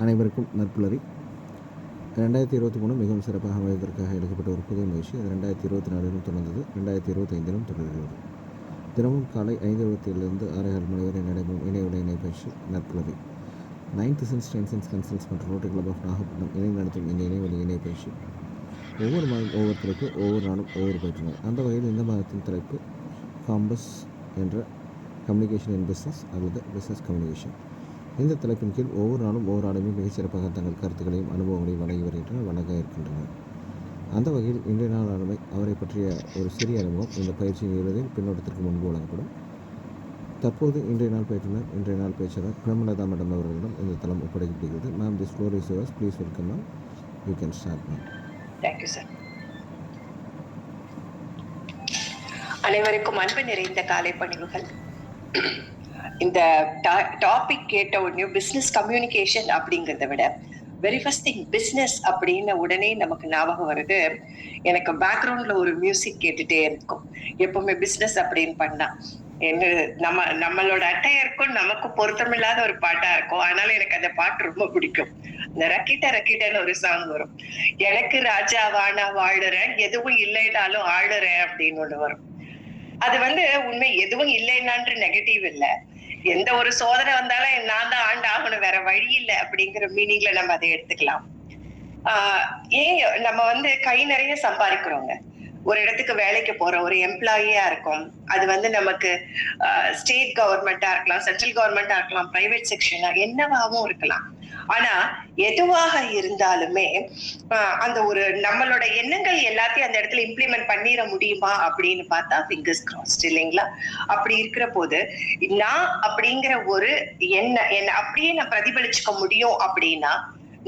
அனைவருக்கும் நற்புலரி. 2023 மிகவும் சிறப்பாக அமைவதற்காக எடுக்கப்பட்ட ஒரு புதிய முயற்சி. அது 2024 தொடர்ந்தது, 2025 தொடர்கிறது. தினமும் காலை 5:27 6:30 மணி வரை நடைபெறும் இணையவழி இணைப்பயிற்சி நற்புலரி. 9th Sense 10 Sense கன்சல்ட்ஸ் மற்றும் ரோட்டரி கிளப் ஆஃப் நாகப்பட்டினம் இணை நடத்தும் இந்த இணையவழி இணைப்பயிற்சி ஒவ்வொரு மாதம் ஒவ்வொருத்தருக்கு ஒவ்வொரு நாளும் ஒவ்வொரு பயிற்றுனர். அந்த வகையில் இந்த மாதத்தின் தலைப்பு காம்பஸ் என்ற கம்யூனிகேஷன் இன் பிஸ்னஸ் அல்லது பிஸ்னஸ் கம்யூனிகேஷன். இந்த தலைப்பின் கீழ் ஒவ்வொரு நாளும் ஒவ்வொரு ஆளுமே மிகச்சிறப்பாக தங்கள் கருத்துக்களையும் அனுபவங்களையும் வழங்கி வருகின்றனர், வழங்க இருக்கின்றனர். அந்த வகையில் இன்றைய நாள் ஆளுமை அவரை பற்றிய ஒரு சிறிய அனுபவம் இந்த பயிற்சியின் இறுதியில் பின்னோட்டத்திற்கு முன்பு வழங்கப்படும். தற்போது இன்றைய நாள் பயிற்றுனர், இன்றைய நாள் பேச்சாளர் பிரேமலதா மேடம் அவர்களிடம் இந்த தளம் ஒப்படைக்கப்படுகிறது. Ma'am, this floor is yours. Please welcome ma'am. You can start ma'am. Thank you sir. அனைவருக்கும் அன்பு நிறைந்த காலை பணிவுகள். இந்த டாபிக் கேட்ட உடனே பிசினஸ் கம்யூனிகேஷன் அப்படிங்கிறத விட வெரி ஃபர்ஸ்ட் திங் பிஸ்னஸ் அப்படின்னு உடனே நமக்கு ஞாபகம் வருது. எனக்கு பேக்ரவுண்ட்ல ஒரு மியூசிக் கேட்டுட்டே இருக்கும் எப்பவுமே பிஸ்னஸ் அப்படின்னு பண்ணா. நம்மளோட அட்டையருக்கும் நமக்கு பொருத்தமில்லாத ஒரு பாட்டா இருக்கும். ஆனாலும் எனக்கு அந்த பாட்டு ரொம்ப பிடிக்கும். இந்த ரக்கிட்டன்னு ஒரு சாங் வரும். எனக்கு ராஜாவானா வாழுறேன், எதுவும் இல்லைனாலும் ஆளுறேன் அப்படின்னு ஒண்ணு வரும். அது உண்மை, எதுவும் இல்லைன்னான்ற நெகட்டிவ் இல்ல. எந்த ஒரு சோதனை வந்தாலும் நான் தான் ஆண்டு ஆகணும், வேற வழி இல்லை அப்படிங்கிற மீனிங்ல நம்ம அதை எடுத்துக்கலாம். ஏன் நம்ம கை நிறைய சம்பாதிக்கிறோங்க. ஒரு இடத்துக்கு வேலைக்கு போற ஒரு எம்ப்ளாயியா இருக்கும். அது நமக்கு ஸ்டேட் கவர்மெண்டா இருக்கலாம், சென்ட்ரல் கவர்மெண்டா இருக்கலாம், பிரைவேட் செக்ஷனா என்னவாகவும் இருக்கலாம். ஆனா எதுவாக இருந்தாலுமே அந்த ஒரு நம்மளோட எண்ணங்கள் எல்லாத்தையும் அந்த இடத்துல இம்ப்ளிமெண்ட் பண்ணிட முடியுமா அப்படின்னு பார்த்தா ஃபிங்கர்ஸ் கிராஸ்ட், இல்லைங்களா? அப்படி இருக்கிற போது நான் அப்படிங்கிற ஒரு என்ன அப்படியே நான் பிரதிபலிச்சுக்க முடியும் அப்படின்னா,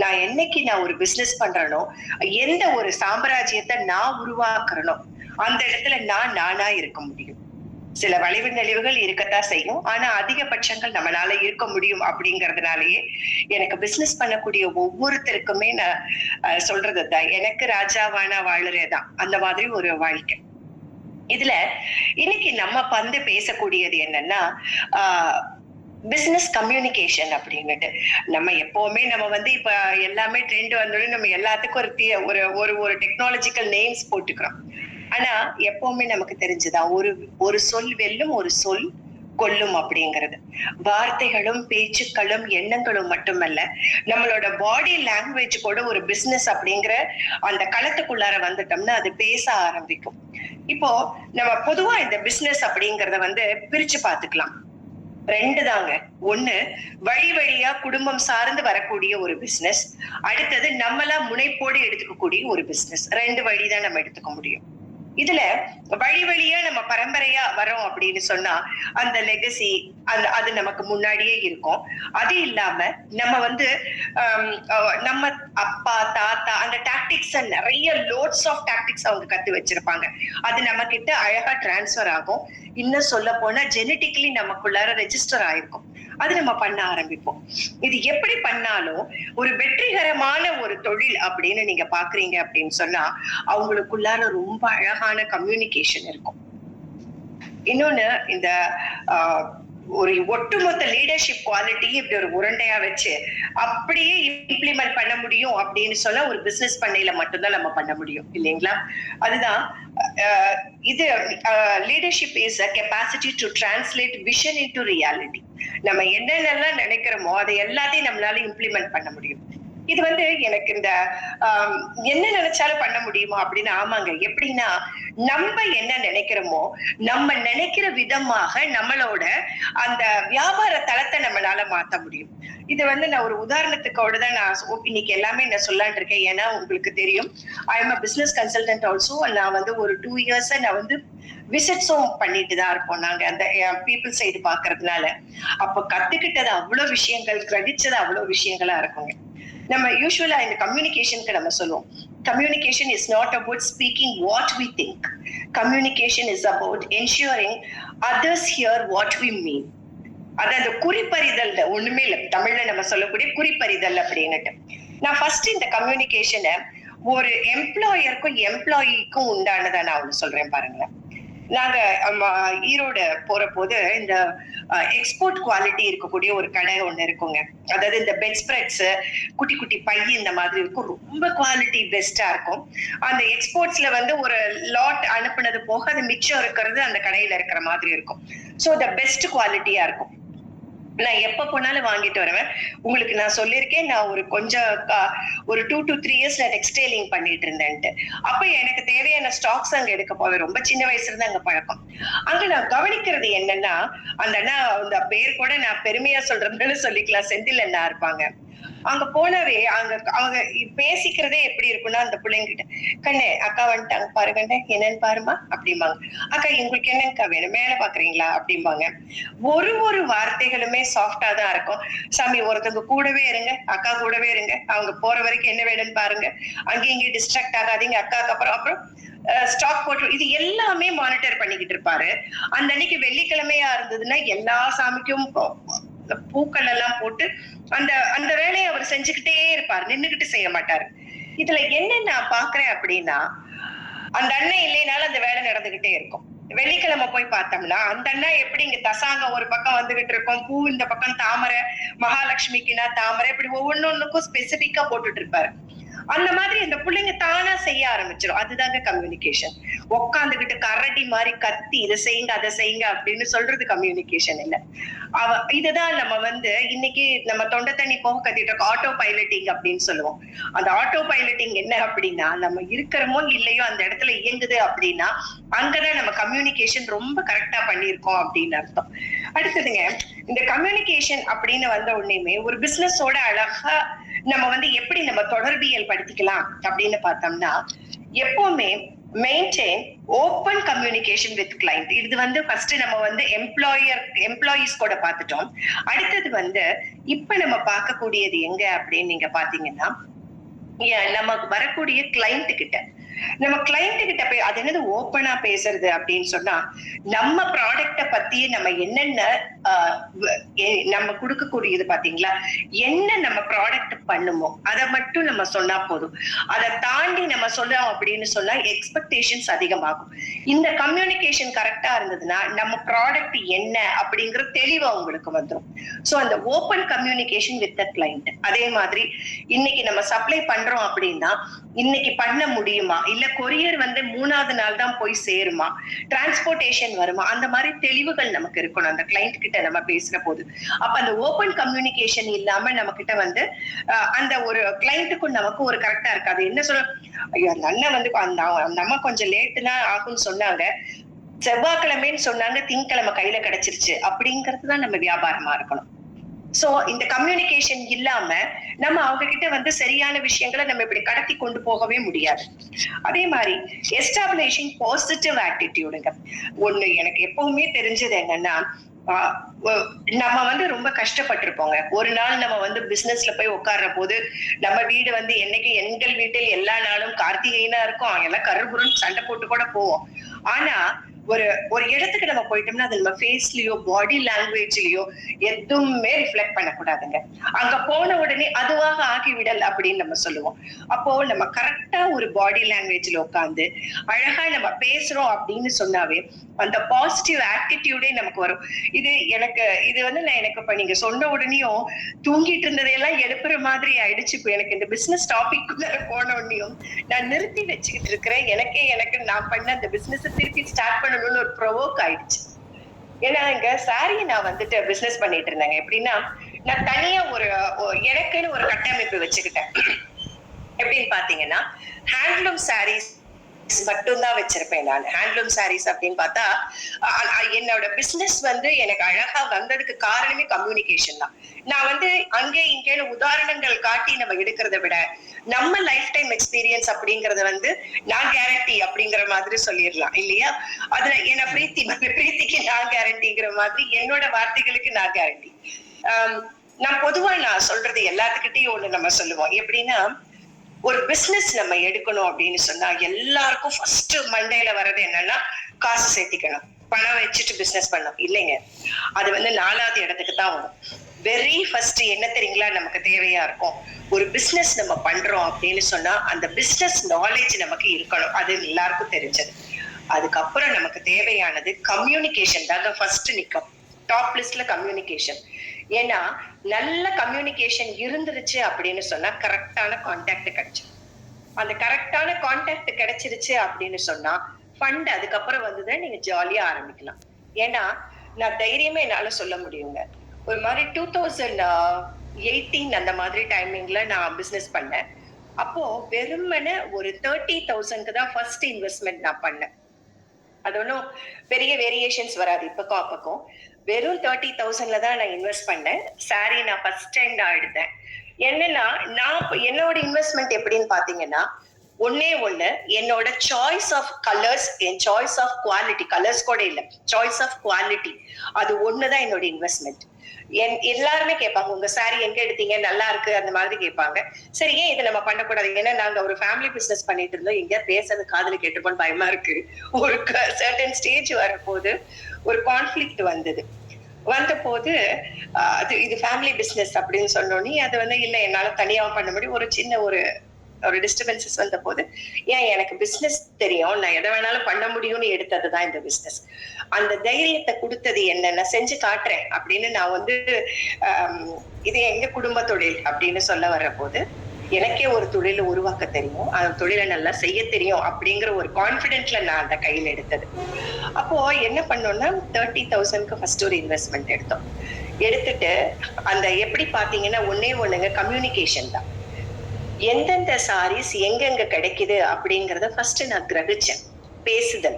நான் என்னைக்கு நான் ஒரு பிசினஸ் பண்றேனோ, எந்த ஒரு சாம்ராஜ்யத்தை நான் உருவாக்குறனோ அந்த இடத்துல நான் நானா இருக்க முடியும். சில வளைவு நெளிவுகள் இருக்கத்தான் செய்யும், ஆனா அதிகபட்சங்கள் நம்மளால இருக்க முடியும். அப்படிங்கறதுனாலயே எனக்கு பிசினஸ் பண்ணக்கூடிய ஒவ்வொருத்தருக்குமே நான் சொல்றதுதான், எனக்கு ராஜாவானா வாழுறேதான் அந்த மாதிரி ஒரு வாழ்க்கை. இதுல இன்னைக்கு நம்ம பேசக்கூடியது என்னன்னா பிசினஸ் கம்யூனிகேஷன் அப்படின்னுட்டு. நம்ம எப்பவுமே நம்ம இப்ப எல்லாமே ட்ரெண்ட் வந்தோடனே நம்ம எல்லாத்துக்கும் ஒரு டெக்னாலஜிக்கல் நேம்ஸ் போட்டுக்கிறோம். ஆனா எப்பவுமே நமக்கு தெரிஞ்சுதான் ஒரு சொல் வெல்லும், ஒரு சொல் கொல்லும் அப்படிங்கிறது. வார்த்தைகளும் பேச்சுக்களும் எண்ணங்களும் மட்டுமல்ல, நம்மளோட பாடி லாங்குவேஜ் கூட ஒரு பிசினஸ் அப்படிங்கிற அந்த களத்துக்குள்ளார வந்துட்டோம்னா அது பேச ஆரம்பிக்கும். இப்போ நம்ம பொதுவா இந்த பிசினஸ் அப்படிங்கறத பிரிச்சு பாத்துக்கலாம். 2 தாங்க. ஒண்ணு, வழி வழியா குடும்பம் சார்ந்து வரக்கூடிய ஒரு பிசினஸ். அடுத்தது நம்மளா முனைப்போடு எடுத்துக்கக்கூடிய ஒரு பிசினஸ். 2 வழிதான் நம்ம எடுத்துக்க முடியும். இதுல வழி வழியா நம்ம பரம்பரையா வரோம் அப்படின்னு சொன்னா அந்த லெகசி அது நமக்கு முன்னாடியே இருக்கும். அது இல்லாம நம்ம நம்ம அப்பா தாத்தா அந்த டாக்டிக்ஸ் நிறைய லோட்ஸ் ஆஃப் டாக்டிக்ஸ் அவங்க கத்து வச்சிருப்பாங்க. அது நம்ம கிட்ட அழகா டிரான்ஸ்பர் ஆகும். இன்னும் சொல்ல போனா ஜெனட்டிக்கலி நமக்குள்ளார ரெஜிஸ்டர் ஆயிருக்கும். அது நம்ம பண்ண ஆரம்பிப்போம். இது எப்படி பண்ணாலும் ஒரு வெற்றிகரமான ஒரு தொழில் அப்படின்னு நீங்க பாக்குறீங்க அப்படின்னு சொன்னா அவங்களுக்குள்ளார ரொம்ப அழகான கம்யூனிகேஷன் இருக்கும். இன்னொன்னு, இந்த ஒரு ஒட்டுமொத்த லீடர்ஷிப் குவாலிட்டி இப்படி ஒரு உருண்டையா வச்சு அப்படியே இம்ப்ளிமெண்ட் பண்ண முடியும் அப்படின்னு சொன்னா ஒரு பிசினஸ் பண்ணையில மட்டும்தான் நம்ம பண்ண முடியும், இல்லைங்களா? அதுதான் இது leadership is a capacity to translate vision into reality. நம்ம என்னென்னலாம் நினைக்கிறோமோ அதை எல்லாத்தையும் நம்மளால இம்ப்ளிமெண்ட் பண்ண முடியும். இது எனக்கு இந்த என்ன நினைச்சாலும் பண்ண முடியுமா அப்படின்னு. ஆமாங்க. எப்படின்னா, நம்ம என்ன நினைக்கிறோமோ நம்ம நினைக்கிற விதமாக நம்மளோட அந்த வியாபார தளத்தை நம்மளால மாத்த முடியும். இது நான் ஒரு உதாரணத்துக்கோட தான் நான் இன்னைக்கு எல்லாமே நான் சொல்லலான் இருக்கேன். ஏன்னா உங்களுக்கு தெரியும், I am a business consultant also. நான் ஒரு 2 years நான் விசிட்ஸும் பண்ணிட்டு தான் இருப்போம் நாங்க அந்த பீப்புள் சைடு பாக்குறதுனால. அப்ப கத்துக்கிட்டது அவ்வளவு விஷயங்கள், கிரெடிச்சது அவ்வளவு விஷயங்களா இருக்குங்க. நம்ம யூசுவலா இந்த கம்யூனிகேஷனுக்கு நம்ம சொல்லுவோம், communication is not about speaking what we think. Communication is about ensuring others hear what we mean. அதாவது குறிப்பறிதல் ஒண்ணுமே இல்லை, தமிழ்ல நம்ம சொல்லக்கூடிய குறிப்பறிதல் அப்படின்னுட்டு. நான் ஃபர்ஸ்ட் இந்த கம்யூனிகேஷனை ஒரு எம்ப்ளாயருக்கும் எம்ப்ளாயிக்கும் உண்டானதா நான் ஒண்ணு சொல்றேன் பாருங்களேன். நாங்க ஈரோடு போற போது இந்த எக்ஸ்போர்ட் குவாலிட்டி இருக்கக்கூடிய ஒரு கடை ஒண்ணு இருக்குங்க. அதாவது இந்த பெட் ஸ்ப்ரெட்ஸ், குட்டி குட்டி பை இந்த மாதிரி இருக்கும். ரொம்ப குவாலிட்டி பெஸ்டா இருக்கும். அந்த எக்ஸ்போர்ட்ஸ்ல வந்து ஒரு லாட் அனுப்புனது போக அது மிச்சம் இருக்கிறது அந்த கடையில இருக்கிற மாதிரி இருக்கும். சோ த பெஸ்ட் குவாலிட்டியா இருக்கும். நான் எப்ப போனாலும் வாங்கிட்டு வருவேன். உங்களுக்கு நான் சொல்லியிருக்கேன், நான் ஒரு 2 to 3 years நான் டெக்ஸ்டைலிங் பண்ணிட்டு இருந்தேன்ட்டு. அப்ப எனக்கு தேவையான ஸ்டாக்ஸ் அங்க எடுக்க போவேன். ரொம்ப சின்ன வயசுல இருந்து அங்க பழக்கம். அங்க நான் கவனிக்கிறது என்னன்னா, அந்த அண்ணா, அந்த பேர் கூட நான் பெருமையா சொல்றதுன்னு சொல்லிக்கலாம், செந்தில் அண்ணா இருப்பாங்க. அங்க போனவே அவங்க பேசிக்கிறதே எப்படி இருக்கும்னா, அந்த பிள்ளைங்கிட்ட, கண்ணே அக்கா வந்துட்டாங்க பாருங்க, என்னன்னு பாருமா அப்படிம்பாங்க. அக்கா உங்களுக்கு என்னங்கக்கா வேணும், மேல பாக்குறீங்களா அப்படிம்பாங்க. ஒரு வார்த்தைகளுமே சாஃப்டா தான் இருக்கும். சாமி ஒருத்தவங்க கூடவே இருங்க, அக்கா கூடவே இருங்க, அவங்க போற வரைக்கும் என்ன வேணும்னு பாருங்க, அங்கேயும் இங்கேயும் டிஸ்ட்ராக்ட் ஆகாதீங்க, அக்காக்கு அப்புறம் ஸ்டாக் போட்டு இது எல்லாமே மானிட்டர் பண்ணிக்கிட்டு இருப்பாரு. அந்த அன்னைக்கு வெள்ளிக்கிழமையா இருந்ததுன்னா எல்லா சாமிக்கும் பூக்கள் எல்லாம் போட்டு அந்த அந்த வேலையை அவர் செஞ்சுக்கிட்டே இருப்பார், நின்னுகிட்டு செய்ய மாட்டாரு. இதுல என்ன நான் பாக்குறேன் அப்படின்னா, அந்த அண்ணன் இல்லைனாலும் அந்த வேலை நடந்துகிட்டே இருக்கும். வெள்ளிக்கிழமை போய் பார்த்தோம்னா அந்த அண்ணா எப்படி இங்க தசாங்கம் ஒரு பக்கம் வந்துகிட்டு இருக்கும், பூ இந்த பக்கம் தாமரை, மகாலட்சுமிக்குனா தாமரை, இப்படி ஒவ்வொன்னுக்கும் ஸ்பெசிபிக்கா போட்டுட்டு இருப்பாரு. அந்த மாதிரி இந்த பிள்ளைங்க தானா செய்ய ஆரம்பிச்சிடும். அதுதாங்க கம்யூனிகேஷன். உட்காந்துக்கிட்டு கரடி மாதிரி கத்தி இதை செய்யுங்க அதை செய்யுங்க அப்படின்னு சொல்றது கம்யூனிகேஷன் இல்ல. இதுதான் நம்ம வந்து இன்னைக்கு நம்ம தொண்டை தண்ணி போக கத்திட்டு இருக்கோம், ஆட்டோ பைலட்டிங் அப்படின்னு சொல்லுவோம். அந்த ஆட்டோ பைலட்டிங் என்ன அப்படின்னா, நம்ம இருக்கிறோமோ இல்லையோ அந்த இடத்துல இயங்குது அப்படின்னா அங்கதான் நம்ம கம்யூனிகேஷன் ரொம்ப கரெக்டா பண்ணியிருக்கோம் அப்படின்னு அர்த்தம். அடுத்ததுங்க, இந்த கம்யூனிகேஷன் அப்படின்னு வந்த உடனேயுமே ஒரு பிசினஸோட அழகா நம்ம வந்து எப்படி நம்ம தொடர்பியல் படுத்திக்கலாம் அப்படின்னு பார்த்தோம்னா, எப்பவுமே maintain open communication with client. இது வந்து ஃபர்ஸ்ட் நம்ம வந்து எம்ப்ளாயீஸ் கூட பார்த்துட்டோம். அடுத்தது வந்து இப்ப நம்ம பார்க்கக்கூடியது எங்க அப்படின்னு நீங்க பாத்தீங்கன்னா, நமக்கு வரக்கூடிய கிளைண்ட் கிட்ட, நம்ம கிளைண்ட் கிட்ட அது என்னது ஓப்பனா பேசுறது அப்படின்னு சொன்னா, நம்ம ப்ராடக்ட பத்தி நம்ம என்னென்ன நம்ம கொடுக்கக்கூடியது பாத்தீங்களா, என்ன நம்ம ப்ராடக்ட் பண்ணுமோ அதை மட்டும் நம்ம சொன்னா போதும். அதை தாண்டி நம்ம சொல்லலாம் அப்படின்னு சொன்னா எக்ஸ்பெக்டேஷன்ஸ் அதிகமாகும். இந்த கம்யூனிகேஷன் கரெக்டா இருந்ததுன்னா நம்ம ப்ராடக்ட் என்ன அப்படிங்கிற தெளிவா உங்களுக்கு வந்துடும். சோ அந்த open communication with the client. அதே மாதிரி இன்னைக்கு நம்ம சப்ளை பண்றோம் அப்படின்னா இன்னைக்கு பண்ண முடியுமா, இல்ல கொரியர் வந்து 3வது நாள் தான் போய் சேருமா, டிரான்ஸ்போர்டேஷன் வருமா, அந்த மாதிரி தெளிவுகள் நமக்கு இருக்கணும் அந்த கிளைண்ட் கிட்ட நம்ம பேசுற போது. அப்ப அந்த ஓப்பன் கம்யூனிகேஷன் இல்லாம நம்ம கிட்ட வந்து அந்த ஒரு கிளைண்ட்டுக்கும் நமக்கு ஒரு கரெக்டா இருக்காது. என்ன சொல்ல, ஐயோ அந்த அண்ணன் வந்து அந்த அம்மா கொஞ்சம் லேட்டு தான் ஆகும்னு சொன்னாங்க, செவ்வாய்க்கிழமைன்னு சொன்னாங்க, திங்கக்கிழமை கையில கிடைச்சிருச்சு அப்படிங்கிறதுதான் நம்ம வியாபாரமா இருக்கணும். சோ இந்த கம்யூனிகேஷன் இல்லாம நம்ம அவங்க கிட்ட வந்து சரியான விஷயங்களை நம்ம இப்படி கடத்தி கொண்டு போகவே முடியாது. அதே மாதிரி எஸ்டாப்ளிஷிங் பாசிட்டிவ் ஆட்டிடியூடுங்க. ஒண்ணு எனக்கு எப்பவுமே தெரிஞ்சது என்னன்னா, நம்ம வந்து ரொம்ப கஷ்டப்பட்டிருப்போங்க. ஒரு நாள் நம்ம வந்து பிசினஸ்ல போய் உட்கார்ற போது நம்ம வீடு வந்து என்னைக்கு எங்கள் வீட்டில் எல்லா நாளும் கார்த்திகைனா இருக்கும், எல்லாம் கருபுருன்னு சண்டை போட்டு கூட போவோம். ஆனா ஒரு இடத்துக்கு நம்ம போயிட்டோம்னா அது நம்ம ஃபேஸ்லயோ பாடி லாங்குவேஜ்லயோ எதுவுமே ரிஃப்ளெக்ட் பண்ணக்கூடாதுங்க. அங்க போன உடனே அதுவாக ஆகிவிடல் அப்படின்னு நம்ம சொல்லுவோம். அப்போ நம்ம கரெக்டா ஒரு பாடி லாங்குவேஜ்ல உட்காந்து அழகா நம்ம பேசுறோம் அப்படின்னு சொன்னாவே அந்த பாசிட்டிவ் ஆட்டிடியூடே நமக்கு வரும். இது வந்து நான் எனக்கு இப்ப நீங்க சொன்ன உடனேயும் தூங்கிட்டு இருந்ததையெல்லாம் எழுப்புற மாதிரி ஆயிடுச்சு. இப்ப எனக்கு இந்த பிசினஸ் டாபிக் போன உடனேயும் நான் நிறுத்தி வச்சுக்கிட்டு இருக்கிறேன். எனக்கு நான் பண்ண அந்த பிசினஸ் திருப்பி ஸ்டார்ட் பண்ணணும்னு ஒரு ப்ரொவோக் ஆயிடுச்சு. ஏன்னா இங்க சாரி நான் வந்துட்டு பிசினஸ் பண்ணிட்டு இருந்தாங்க. எப்படின்னா, நான் தனியா எனக்குன்னு ஒரு கட்டமைப்பு வச்சுக்கிட்டேன். எப்படின்னு பாத்தீங்கன்னா, ஹேண்ட்லூம் சாரீஸ் மட்டும்தான் வச்சிருப்பேன் நான். ஹேண்ட்லூம் சாரீஸ் அப்படின்னு பார்த்தா என்னோட பிசினஸ் வந்து எனக்கு அழகா வந்ததுக்கு காரணமே கம்யூனிகேஷன் தான். நான் வந்து அங்கே இங்கேன்னு உதாரணங்கள் காட்டி நம்ம எடுக்கிறத விட நம்ம லைஃப் டைம் எக்ஸ்பீரியன்ஸ் அப்படிங்கறத வந்து நான் கேரண்டி அப்படிங்கிற மாதிரி சொல்லிடலாம் இல்லையா. அதுல என்ன பிரீத்திக்கு நான் கேரண்டிங்கிற மாதிரி என்னோட வார்த்தைகளுக்கு நான் கேரண்டி. நான் பொதுவா நான் சொல்றது எல்லாத்துக்கிட்டையும் ஒண்ணு நம்ம சொல்லுவோம். எப்படின்னா, ஒரு பிசினஸ் நம்ம எடுக்கணும் அப்படின்னு சொன்னா எல்லாருக்கும் ஃபர்ஸ்ட் மண்டையில வர்றது என்னன்னா, காசு சேர்த்திக்கணும், பணம் வச்சுட்டு பிசினஸ் பண்ணணும். இல்லைங்க, அது வந்து 4வது இடத்துக்கு தான் வரும். வெரி ஃபர்ஸ்ட் என்ன தெரியுங்களா நமக்கு தேவையா இருக்கும், ஒரு பிசினஸ் நம்ம பண்றோம் அப்படின்னு சொன்னா அந்த பிசினஸ் நாலேஜ் நமக்கு இருக்கணும். அது எல்லாருக்கும் தெரிஞ்சது. அதுக்கப்புறம் நமக்கு தேவையானது கம்யூனிகேஷன் தாங்க ஃபர்ஸ்ட் நிக்கும். டாப் லிஸ்ட்ல கம்யூனிகேஷன். ஏன்னா நல்ல கம்யூனிகேஷன் இருந்துருச்சு அப்படின்னு சொன்னா கரெக்டான கான்டாக்ட் கிடைச்சிடும். அந்த கரெக்டான கான்டாக்ட் கிடைச்சிருச்சு அப்படின்னு சொன்னா ஃபண்ட் அதுக்கப்புறம் வந்ததை நீங்க ஜாலியா ஆரம்பிக்கலாம். ஏன்னா நான் தைரியமா என்னால சொல்ல முடியுங்க. ஒரு மாதிரி 2018 அந்த மாதிரி டைமிங்ல நான் பிசினஸ் பண்ணேன். அப்போ வெறுமனே ஒரு 30,000க்கு தான் ஃபர்ஸ்ட் இன்வெஸ்ட்மெண்ட் நான் பண்ணேன். அது ஒன்றும் பெரிய வேரியேஷன்ஸ் வராது இப்பக்கும் அப்பக்கும். வெறும் 30,000ல தான் நான் இன்வெஸ்ட் பண்ணேன். சாரி நான் ஃபர்ஸ்ட் டைம் தான் எடுத்தேன். என்னன்னா நான் என்னோட இன்வெஸ்ட்மெண்ட் எப்படின்னு பாத்தீங்கன்னா, ஒண்ணே ஒண்ணு, என்னோட சாய்ஸ் ஆஃப் கலர்ஸ், என் சாய்ஸ் ஆஃப் குவாலிட்டி, கலர்ஸ் கூட இல்ல, சாய்ஸ் ஆஃப் குவாலிட்டி, அது ஒண்ணுதான் என்னோட இன்வெஸ்ட்மெண்ட். எல்லாருமே கேட்பாங்க, உங்க சாரி எங்க எடுத்தீங்க, நல்லா இருக்கு, அந்த மாதிரி கேட்பாங்க. சரி, ஏன் இதை நம்ம பண்ணக்கூடாது? ஏன்னா நாங்க ஒரு ஃபேமிலி பிசினஸ் பண்ணிட்டு இருந்தோம். எங்கேயா பேசுறது காதுல கேட்டுப்போன்னு பயமா இருக்கு. ஒரு சர்டன் ஸ்டேஜ் வரப்போது ஒரு கான்ஃபிளிக்ட் வந்த போது இது ஃபேமிலி பிசினஸ் அப்படின்னு சொன்னோன்னே அது இல்ல என்னால தனியா பண்ண முடியும். ஒரு சின்ன ஒரு டிஸ்டர்பன்சஸ் வந்த போது, ஏன் எனக்கு பிசினஸ் தெரியும், நான் எதை வேணாலும் பண்ண முடியும்னு எடுத்ததுதான் இந்த பிசினஸ். அந்த தைரியத்தை கொடுத்தது என்னன்னா, செஞ்சு காட்டுறேன் அப்படின்னு நான் இது எங்க குடும்ப தொழில் அப்படின்னு சொல்ல வர்ற போது, எனக்கே ஒரு தொழிலை உருவாக்க தெரியும், அந்த தொழிலை நல்லா செய்ய தெரியும் அப்படிங்கிற ஒரு கான்பிடென்ட்ல நான் அந்த கையில எடுத்தது. அப்போ என்ன பண்ணோம்னா 30,000க்கு ஃபர்ஸ்ட் ஒரு இன்வெஸ்ட்மெண்ட் எடுத்துட்டு அந்த எப்படி பாத்தீங்கன்னா ஒண்ணுங்க கம்யூனிகேஷன் தான். எந்தெந்த சாரீஸ் எங்கெங்க கிடைக்குது அப்படிங்கறத ஃபர்ஸ்ட் நான் கிரகிச்சேன். பேசுதல்,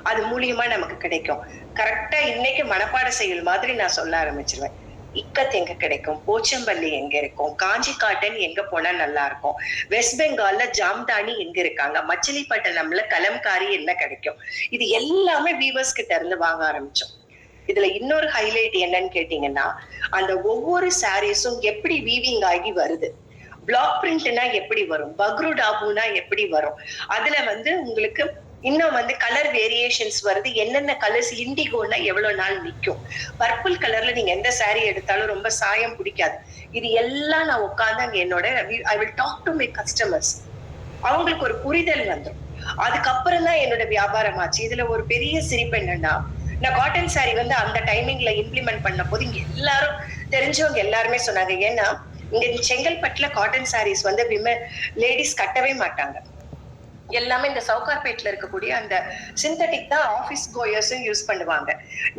அது மூலியமா நமக்கு கிடைக்கும். கரெக்டா இன்னைக்கு மனப்பாட செயல் மாதிரி நான் சொல்ல ஆரம்பிச்சிருவேன். இக்கத் எங்க கிடைக்கும், போச்சம்பள்ளி எங்க இருக்கும், காஞ்சி காட்டன் எங்க போனா நல்லா இருக்கும், வெஸ்ட் பெங்கால்ல ஜாம்தானி எங்க இருக்காங்க, மச்சிலிப்பட்டினம்ல கலம்காரி என்ன கிடைக்கும், இது எல்லாமே வீவர்ஸ் கிட்ட இருந்து வாங்க ஆரம்பிச்சோம். இதுல இன்னொரு ஹைலைட் என்னன்னு கேட்டீங்கன்னா, அந்த ஒவ்வொரு சாரீஸும் எப்படி வீவிங் ஆகி வருது, பிளாக் பிரிண்ட்னா எப்படி வரும், பக்ரு டாபுனா எப்படி வரும், அதுல உங்களுக்கு இன்னும் கலர் வேரியேஷன்ஸ் வருது, என்னென்ன கலர்ஸ், இண்டிகோனா எவ்வளவு நாள் நிக்கும், பர்பிள் கலர்ல நீங்க எந்த சாரி எடுத்தாலும் ரொம்ப சாயம் பிடிக்காது. இது எல்லாம் நான் உட்கார்ந்து அங்க என்னோட I will talk to my customers, அவங்களுக்கு ஒரு புரிதல் வந்துடும். அதுக்கப்புறம் தான் என்னோட வியாபாரம் ஆச்சு. இதுல ஒரு பெரிய சிரிப்பு என்னன்னா, நான் காட்டன் சாரி அந்த டைமிங்ல இம்ப்ளிமெண்ட் பண்ண போது இங்க எல்லாரும் தெரிஞ்சவங்க எல்லாருமே சொன்னாங்க, ஏன்னா இங்க செங்கல்பட்டுல காட்டன் சாரீஸ் லேடிஸ் கட்டவே மாட்டாங்க. எல்லாமே இந்த சவுகார்பேட்ல இருக்கக்கூடிய அந்த சிந்தட்டிக் தான் ஆபீஸ் கோயர்ஸும் யூஸ் பண்ணுவாங்க.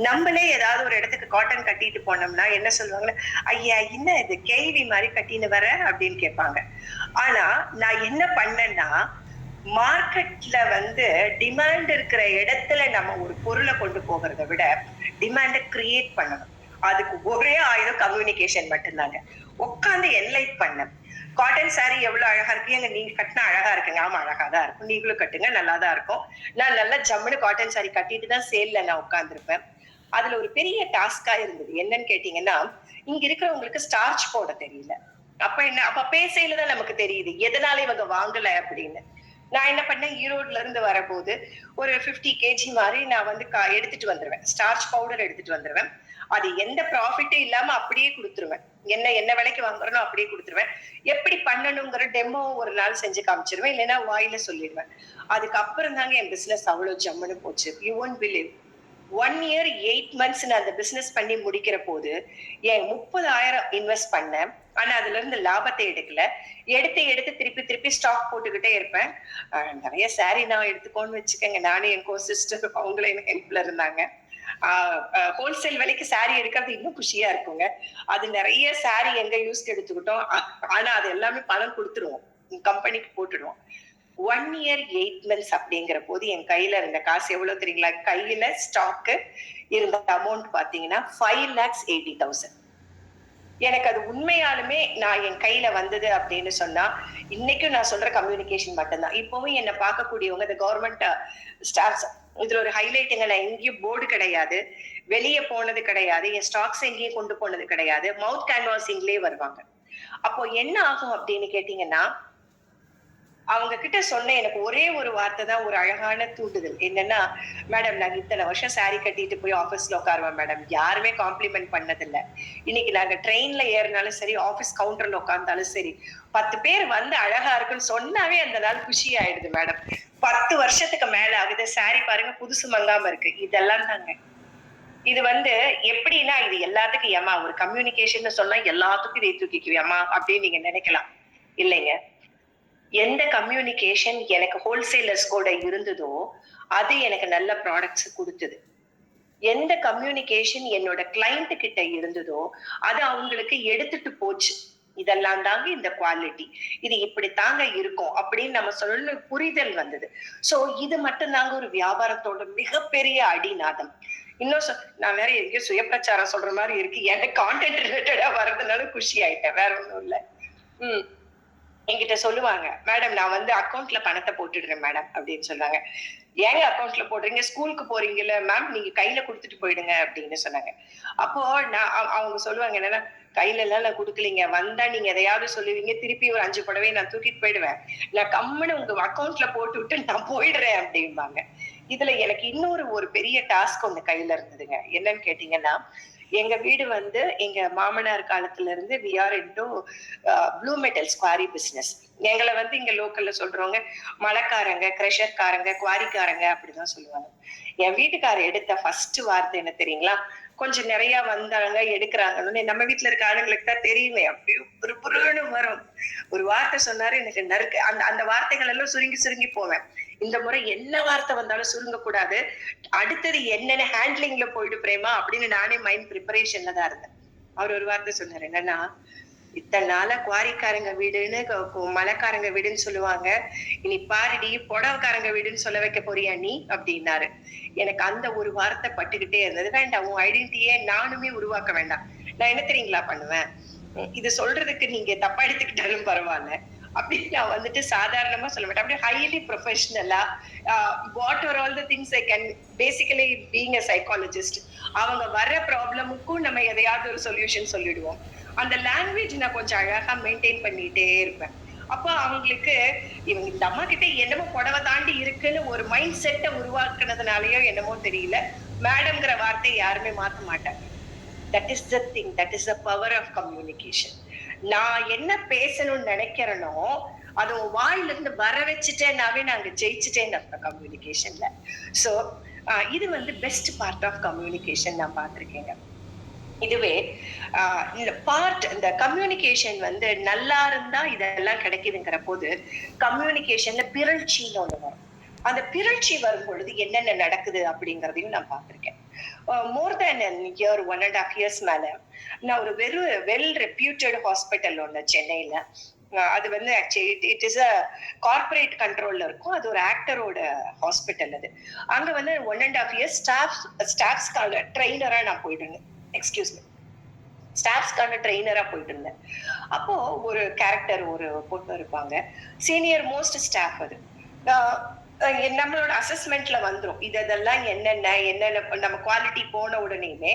நம்மளே ஏதாவது ஒரு இடத்துக்கு காட்டன் கட்டிட்டு போனோம்னா என்ன சொல்லுவாங்கன்னா, ஐயா என்ன இது கேள்வி மாதிரி கட்டின்னு வர அப்படின்னு கேட்பாங்க. ஆனா நான் என்ன பண்ணேன்னா, மார்க்கெட்ல டிமாண்ட் இருக்கிற இடத்துல நம்ம ஒரு பொருளை கொண்டு போகிறத விட டிமாண்டை கிரியேட் பண்ணணும். அதுக்கு ஒரே ஆயுதம் கம்யூனிகேஷன் மட்டும்தாங்க. உட்காந்து என்லைட் பண்ண, காட்டன் சாரி எவ்வளவு அழகா இருக்கு, எங்க நீங்க கட்டினா அழகா இருக்குங்க, ஆமா அழகா தான் இருக்கும், நீங்களும் கட்டுங்க நல்லாதான் இருக்கும். நான் நல்லா ஜம்முன்னு காட்டன் சாரி கட்டிட்டு தான் சேல்ல நான் உட்கார்ந்துருப்பேன். அதுல ஒரு பெரிய டாஸ்கா இருந்தது. என்னன்னு கேட்டீங்கன்னா, இங்க இருக்கிறவங்களுக்கு ஸ்டார்ச் போட தெரியல. அப்ப பேசையில தான் நமக்கு தெரியுது எதனால இவங்க வாங்கல அப்படின்னு. நான் என்ன பண்ணேன், ஈரோட்ல இருந்து வரபோது ஒரு 50 kg மாதிரி நான் எடுத்துட்டு வந்துருவேன். ஸ்டார்ச் பவுடர் எடுத்துட்டு வந்துருவேன். அது எந்த ப்ராஃபிட்டும் இல்லாம அப்படியே கொடுத்துருவேன். என்ன விலைக்கு வாங்குறனோ அப்படியே கொடுத்துருவேன். எப்படி பண்ணணுங்கிற டெமோ ஒரு நாள் செஞ்சு காமிச்சிருவேன், இல்லைன்னா வாயில சொல்லிடுவேன். அதுக்கப்புறம் தாங்க என் பிசினஸ் அவ்வளவு ஜம்முன்னு போச்சு. You won't believe, 1 year 8 months நான் அந்த பிசினஸ் பண்ணி முடிக்கிற போது என் 30,000 இன்வெஸ்ட் பண்ணேன். ஆனா அதுல இருந்து லாபத்தை எடுக்கல. எடுத்து திருப்பி ஸ்டாக் போட்டுக்கிட்டே இருப்பேன். நிறைய சாரி நான் எடுத்துக்கோன்னு வச்சுக்கோங்க. நானும் என் கோ சிஸ்டர் அவங்களும் எனக்கு ஹெல்ப்ல இருந்தாங்க. ஹோல்சேல் விலைக்கு சாரி எடுக்கிறது இன்னும் குஷியா இருக்குங்க. அது நிறைய சாரி எங்க யூஸ்க்கு எடுத்துக்கிட்டோம். ஆனா அது எல்லாமே பணம் கொடுத்துருவோம், கம்பெனிக்கு போட்டுடுவோம். 1 year 8 months அப்படிங்கிற போது என் கையில இருந்த காசு எவ்வளவு தெரியுங்களா? கையில ஸ்டாக்கு இருந்த அமௌண்ட் பாத்தீங்கன்னா 5,80,000. எனக்கு அது உண்மையாலுமே நான் என் கையில வந்தது அப்படின்னு சொன்னா, இன்னைக்கும் நான் சொல்ற கம்யூனிகேஷன் மட்டும்தான். இப்பவும் என்ன பார்க்கக்கூடியவங்க இந்த கவர்மெண்ட் ஸ்டாஃப்ஸ், இதுல ஒரு ஹைலைட்டுங்க, நான் எங்கேயும் போர்டு கிடையாது, வெளியே போனது கிடையாது, என் ஸ்டாக்ஸ் எங்கேயும் கொண்டு போனது கிடையாது, மவுத் கேன்வாசிங்லயே வருவாங்க. அப்போ என்ன ஆகும் அப்படின்னு கேட்டீங்கன்னா, அவங்க கிட்ட சொன்ன எனக்கு ஒரே ஒரு வார்த்தை தான் ஒரு அழகான தூண்டுதல். என்னன்னா, மேடம் நாங்க இத்தனை வருஷம் சாரி கட்டிட்டு போய் ஆபீஸ்ல உட்காருவோம் மேடம், யாருமே காம்ப்ளிமெண்ட் பண்ணதில்லை. இன்னைக்கு நாங்க ட்ரெயின்ல ஏறினாலும் சரி, ஆபீஸ் கவுண்டர்ல உட்கார்ந்தாலும் சரி, 10 பேர் அழகா இருக்குன்னு சொன்னாவே அந்த நாள் குஷி ஆயிடுது மேடம். 10 வருஷத்துக்கு மேல ஆகுது, சாரி பாருங்க புதுசு மங்காம இருக்கு. இதெல்லாம் தாங்க இது வந்து எப்படின்னா இது எல்லாத்துக்கும் ஏமா ஒரு கம்யூனிகேஷன் சொன்னா எல்லாத்துக்கும் இதை தூக்கிக்குவியாமா அப்படின்னு நீங்க நினைக்கலாம். இல்லைங்க. எந்த கம்யூனிகேஷன் எனக்கு ஹோல்சேலர்ஸ் கூட இருந்ததோ அது எனக்கு நல்ல ப்ராடக்ட்ஸ் கொடுத்தது. எந்த கம்யூனிகேஷன் என்னோட கிளைண்ட் கிட்ட இருந்ததோ அது அவங்களுக்கு எடுத்துட்டு போச்சு. இதெல்லாம் தாங்க இந்த குவாலிட்டி. இது இப்படி தாங்க இருக்கும் அப்படின்னு நம்ம சொல்ல புரிதல் வந்தது. சோ இது மட்டும் தாங்க ஒரு வியாபாரத்தோட மிகப்பெரிய அடிநாதம். இன்னும் நான் வேற எங்கேயோ சுயப்பிரச்சாரம் சொல்ற மாதிரி இருக்கு. எனக்கு கான்டென்ட் ரிலேட்டடா வர்றதுனால குஷி ஆயிட்டேன். வேற ஒண்ணும் இல்ல. உம் என்கிட்ட சொல்லுவாங்க, மேடம் நான் வந்து அக்கௌண்ட்ல பணத்தை போட்டுடுறேன் மேடம் அப்படின்னு சொல்றாங்க. ஏங்க அக்கௌண்ட்ல போடுறீங்க, ஸ்கூலுக்கு போறீங்கல்ல மேம், நீங்க கையில கொடுத்துட்டு போயிடுங்க அப்படின்னு சொன்னாங்க. அப்போ நான் அவங்க சொல்லுவாங்க என்னன்னா, கையில எல்லாம் நான் கொடுக்கலீங்க, வந்தா நீங்க எதையாவது சொல்லுவீங்க, திருப்பி ஒரு 5 புடவை நான் தூக்கிட்டு போயிடுவேன், நான் கம்முன்னு உங்க அக்கௌண்ட்ல போட்டு விட்டு நான் போயிடுறேன் அப்படிம்பாங்க. இதுல எனக்கு இன்னொரு ஒரு பெரிய டாஸ்க் ஒண்ணு கையில இருந்ததுங்க. என்னன்னு கேட்டீங்கன்னா, எங்க வீடு வந்து எங்க மாமனார் காலத்துல இருந்து we are into blue metal quarry business. எங்களை வந்து இங்க லோக்கல்ல சொல்றவங்க மலைக்காரங்க, கிரஷர்காரங்க, குவாரிக்காரங்க அப்படிதான் சொல்லுவாங்க. என் வீட்டுக்காரர் எடுத்த ஃபர்ஸ்ட் வார்த்தை என்ன தெரியுங்களா? கொஞ்சம் நிறைய வந்தாங்க எடுக்கிறாங்கன்னு நம்ம வீட்டுல இருக்க ஆளுங்களுக்கு தான் தெரியுமே, அப்படியே புருன்னு வரும். ஒரு வார்த்தை சொன்னாரு எனக்கு நறுக்கு. அந்த அந்த வார்த்தைகள் எல்லாம் சுருங்கி சுருங்கி போவேன். இந்த முறை என்ன வார்த்தை வந்தாலும் சுருங்க கூடாது, அடுத்தது என்னென்ன ஹேண்ட்லிங்ல போயிட்டு பிரேமா அப்படின்னு நானே மைண்ட் ப்ரிப்பரேஷன்ல தான் இருந்தேன். அவர் ஒரு வார்த்தை சொன்னாரு என்னன்னா, இத்தனை நாளா குவாரிக்காரங்க வீடுன்னு மலைக்காரங்க வீடுன்னு சொல்லுவாங்க, இனி பாருடி புடவைக்காரங்க வீடுன்னு சொல்ல வைக்க போறியா நீ அப்படின்னாரு. எனக்கு அந்த ஒரு வார்த்தை பட்டுக்கிட்டே இருந்தது. வேண்டாம், உன் ஐடென்டிட்டியே நானுமே உருவாக்க வேண்டாம். நான் என்ன தெரியுங்களா பண்ணுவேன், இது சொல்றதுக்கு நீங்க தப்பா எடுத்துக்கிட்டாலும் பரவாயில்ல, அப்படி நான் வந்துட்டு சாதாரணமா சொல்ல மாட்டேன். அப்படியே ஹைலி ப்ரொஃபஷனலா what are all the things I can, basically being a psychologist, அவங்க வர்ற ப்ராப்ளமுக்கும் நம்ம எதையாவது ஒரு சொல்யூஷன் சொல்லிடுவோம். அந்த லாங்குவேஜ் நான் கொஞ்சம் அழகா மெயின்டைன் பண்ணிட்டே இருப்பேன். அப்ப அவங்களுக்கு இவங்க இந்த அம்மா கிட்ட என்னமோ புடவை தாண்டி இருக்குன்னு ஒரு மைண்ட் செட்டை உருவாக்குனதுனாலயோ என்னமோ தெரியல, மேடம்ங்கிற வார்த்தையை யாருமே மாத்த மாட்டாங்க. That is the thing, that is the power of communication. நான் என்ன பேசணும்னு நினைக்கிறேனோ அது வாயில இருந்து வர வச்சுட்டேன்னாவே நாங்க ஜெயிச்சுட்டேன்னு அர்த்தம் கம்யூனிகேஷன்ல. சோ இது வந்து பெஸ்ட் பார்ட் ஆஃப் கம்யூனிகேஷன் நான் பார்த்திருக்கேங்க. இதுவே இந்த கம்யூனிகேஷன் வந்து நல்லா இருந்தா இதெல்லாம் கிடைக்குதுங்கிற போது கம்யூனிகேஷன்ல பிறழ்ச்சின்னு ஒண்ணு வரும். அந்த பிறழ்ச்சி வரும் பொழுது என்னென்ன நடக்குது அப்படிங்கறதையும் நான் பார்த்திருக்கேன். மோர் தேன் இயர் 1.5 years மேல நான் ஒரு வெல் ரெப்யூட்டட் ஹாஸ்பிட்டல் ஒண்ணு சென்னையில, அது வந்து actually it is a corporate கண்ட்ரோல்ல இருக்கும், அது ஒரு ஆக்டரோட ஹாஸ்பிட்டல். அது அங்க வந்து 1.5 years ஸ்டாஃப்ஸ்க்கான ட்ரெயினரா நான் போயிட்டு இருந்தேன். எக்ஸ்கியூஸ் மீ, ஸ்டாஃப்ஸ்க்கான ட்ரெயினரா போயிட்டு இருந்தேன். அப்போ ஒரு கேரக்டர் ஒரு பொண்ணு இருப்பாங்க, சீனியர் மோஸ்ட் ஸ்டாஃப். அது நம்மளோட அசஸ்மெண்ட்ல வந்துரும் இதெல்லாம் என்னென்ன நம்ம குவாலிட்டி போன உடனேயுமே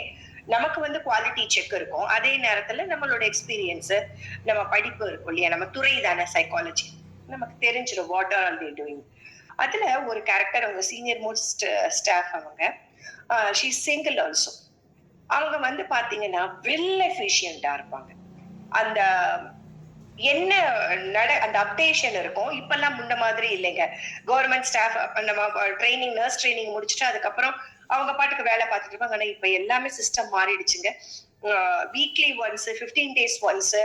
நமக்கு வந்து குவாலிட்டி செக் இருக்கும். அதே நேரத்துல நம்மளோட எக்ஸ்பீரியன்ஸ், நம்ம படிப்பு இருக்கும் இல்லையா, நம்ம துறை தானே சைக்காலஜி, நமக்கு தெரிஞ்சிடும் வாட் ஆர் தே டூயிங். அதுல ஒரு கேரக்டர், அவங்க சீனியர் மோஸ்ட் ஸ்டாஃப், அவங்க ஷீ சிங்கிள் ஆல்சோ. அவங்க வந்து பாத்தீங்கன்னா வெல் எஃபிஷியன்டா இருப்பாங்க. அந்த என்ன அந்த அப்டேஷன் இருக்கும். இப்பெல்லாம் முன்ன மாதிரி இல்லைங்க. கவர்மெண்ட் ஸ்டாஃப் நம்ம ட்ரைனிங், நர்ஸ் ட்ரைனிங் முடிச்சுட்டு அதுக்கப்புறம் அவங்க பாட்டுக்கு வேலை பார்த்துட்டு இருப்பாங்க. ஆனா இப்ப எல்லாமே சிஸ்டம் மாறிடுச்சுங்க. வீக்லி ஒன்ஸ், 15 days ஒன்ஸ்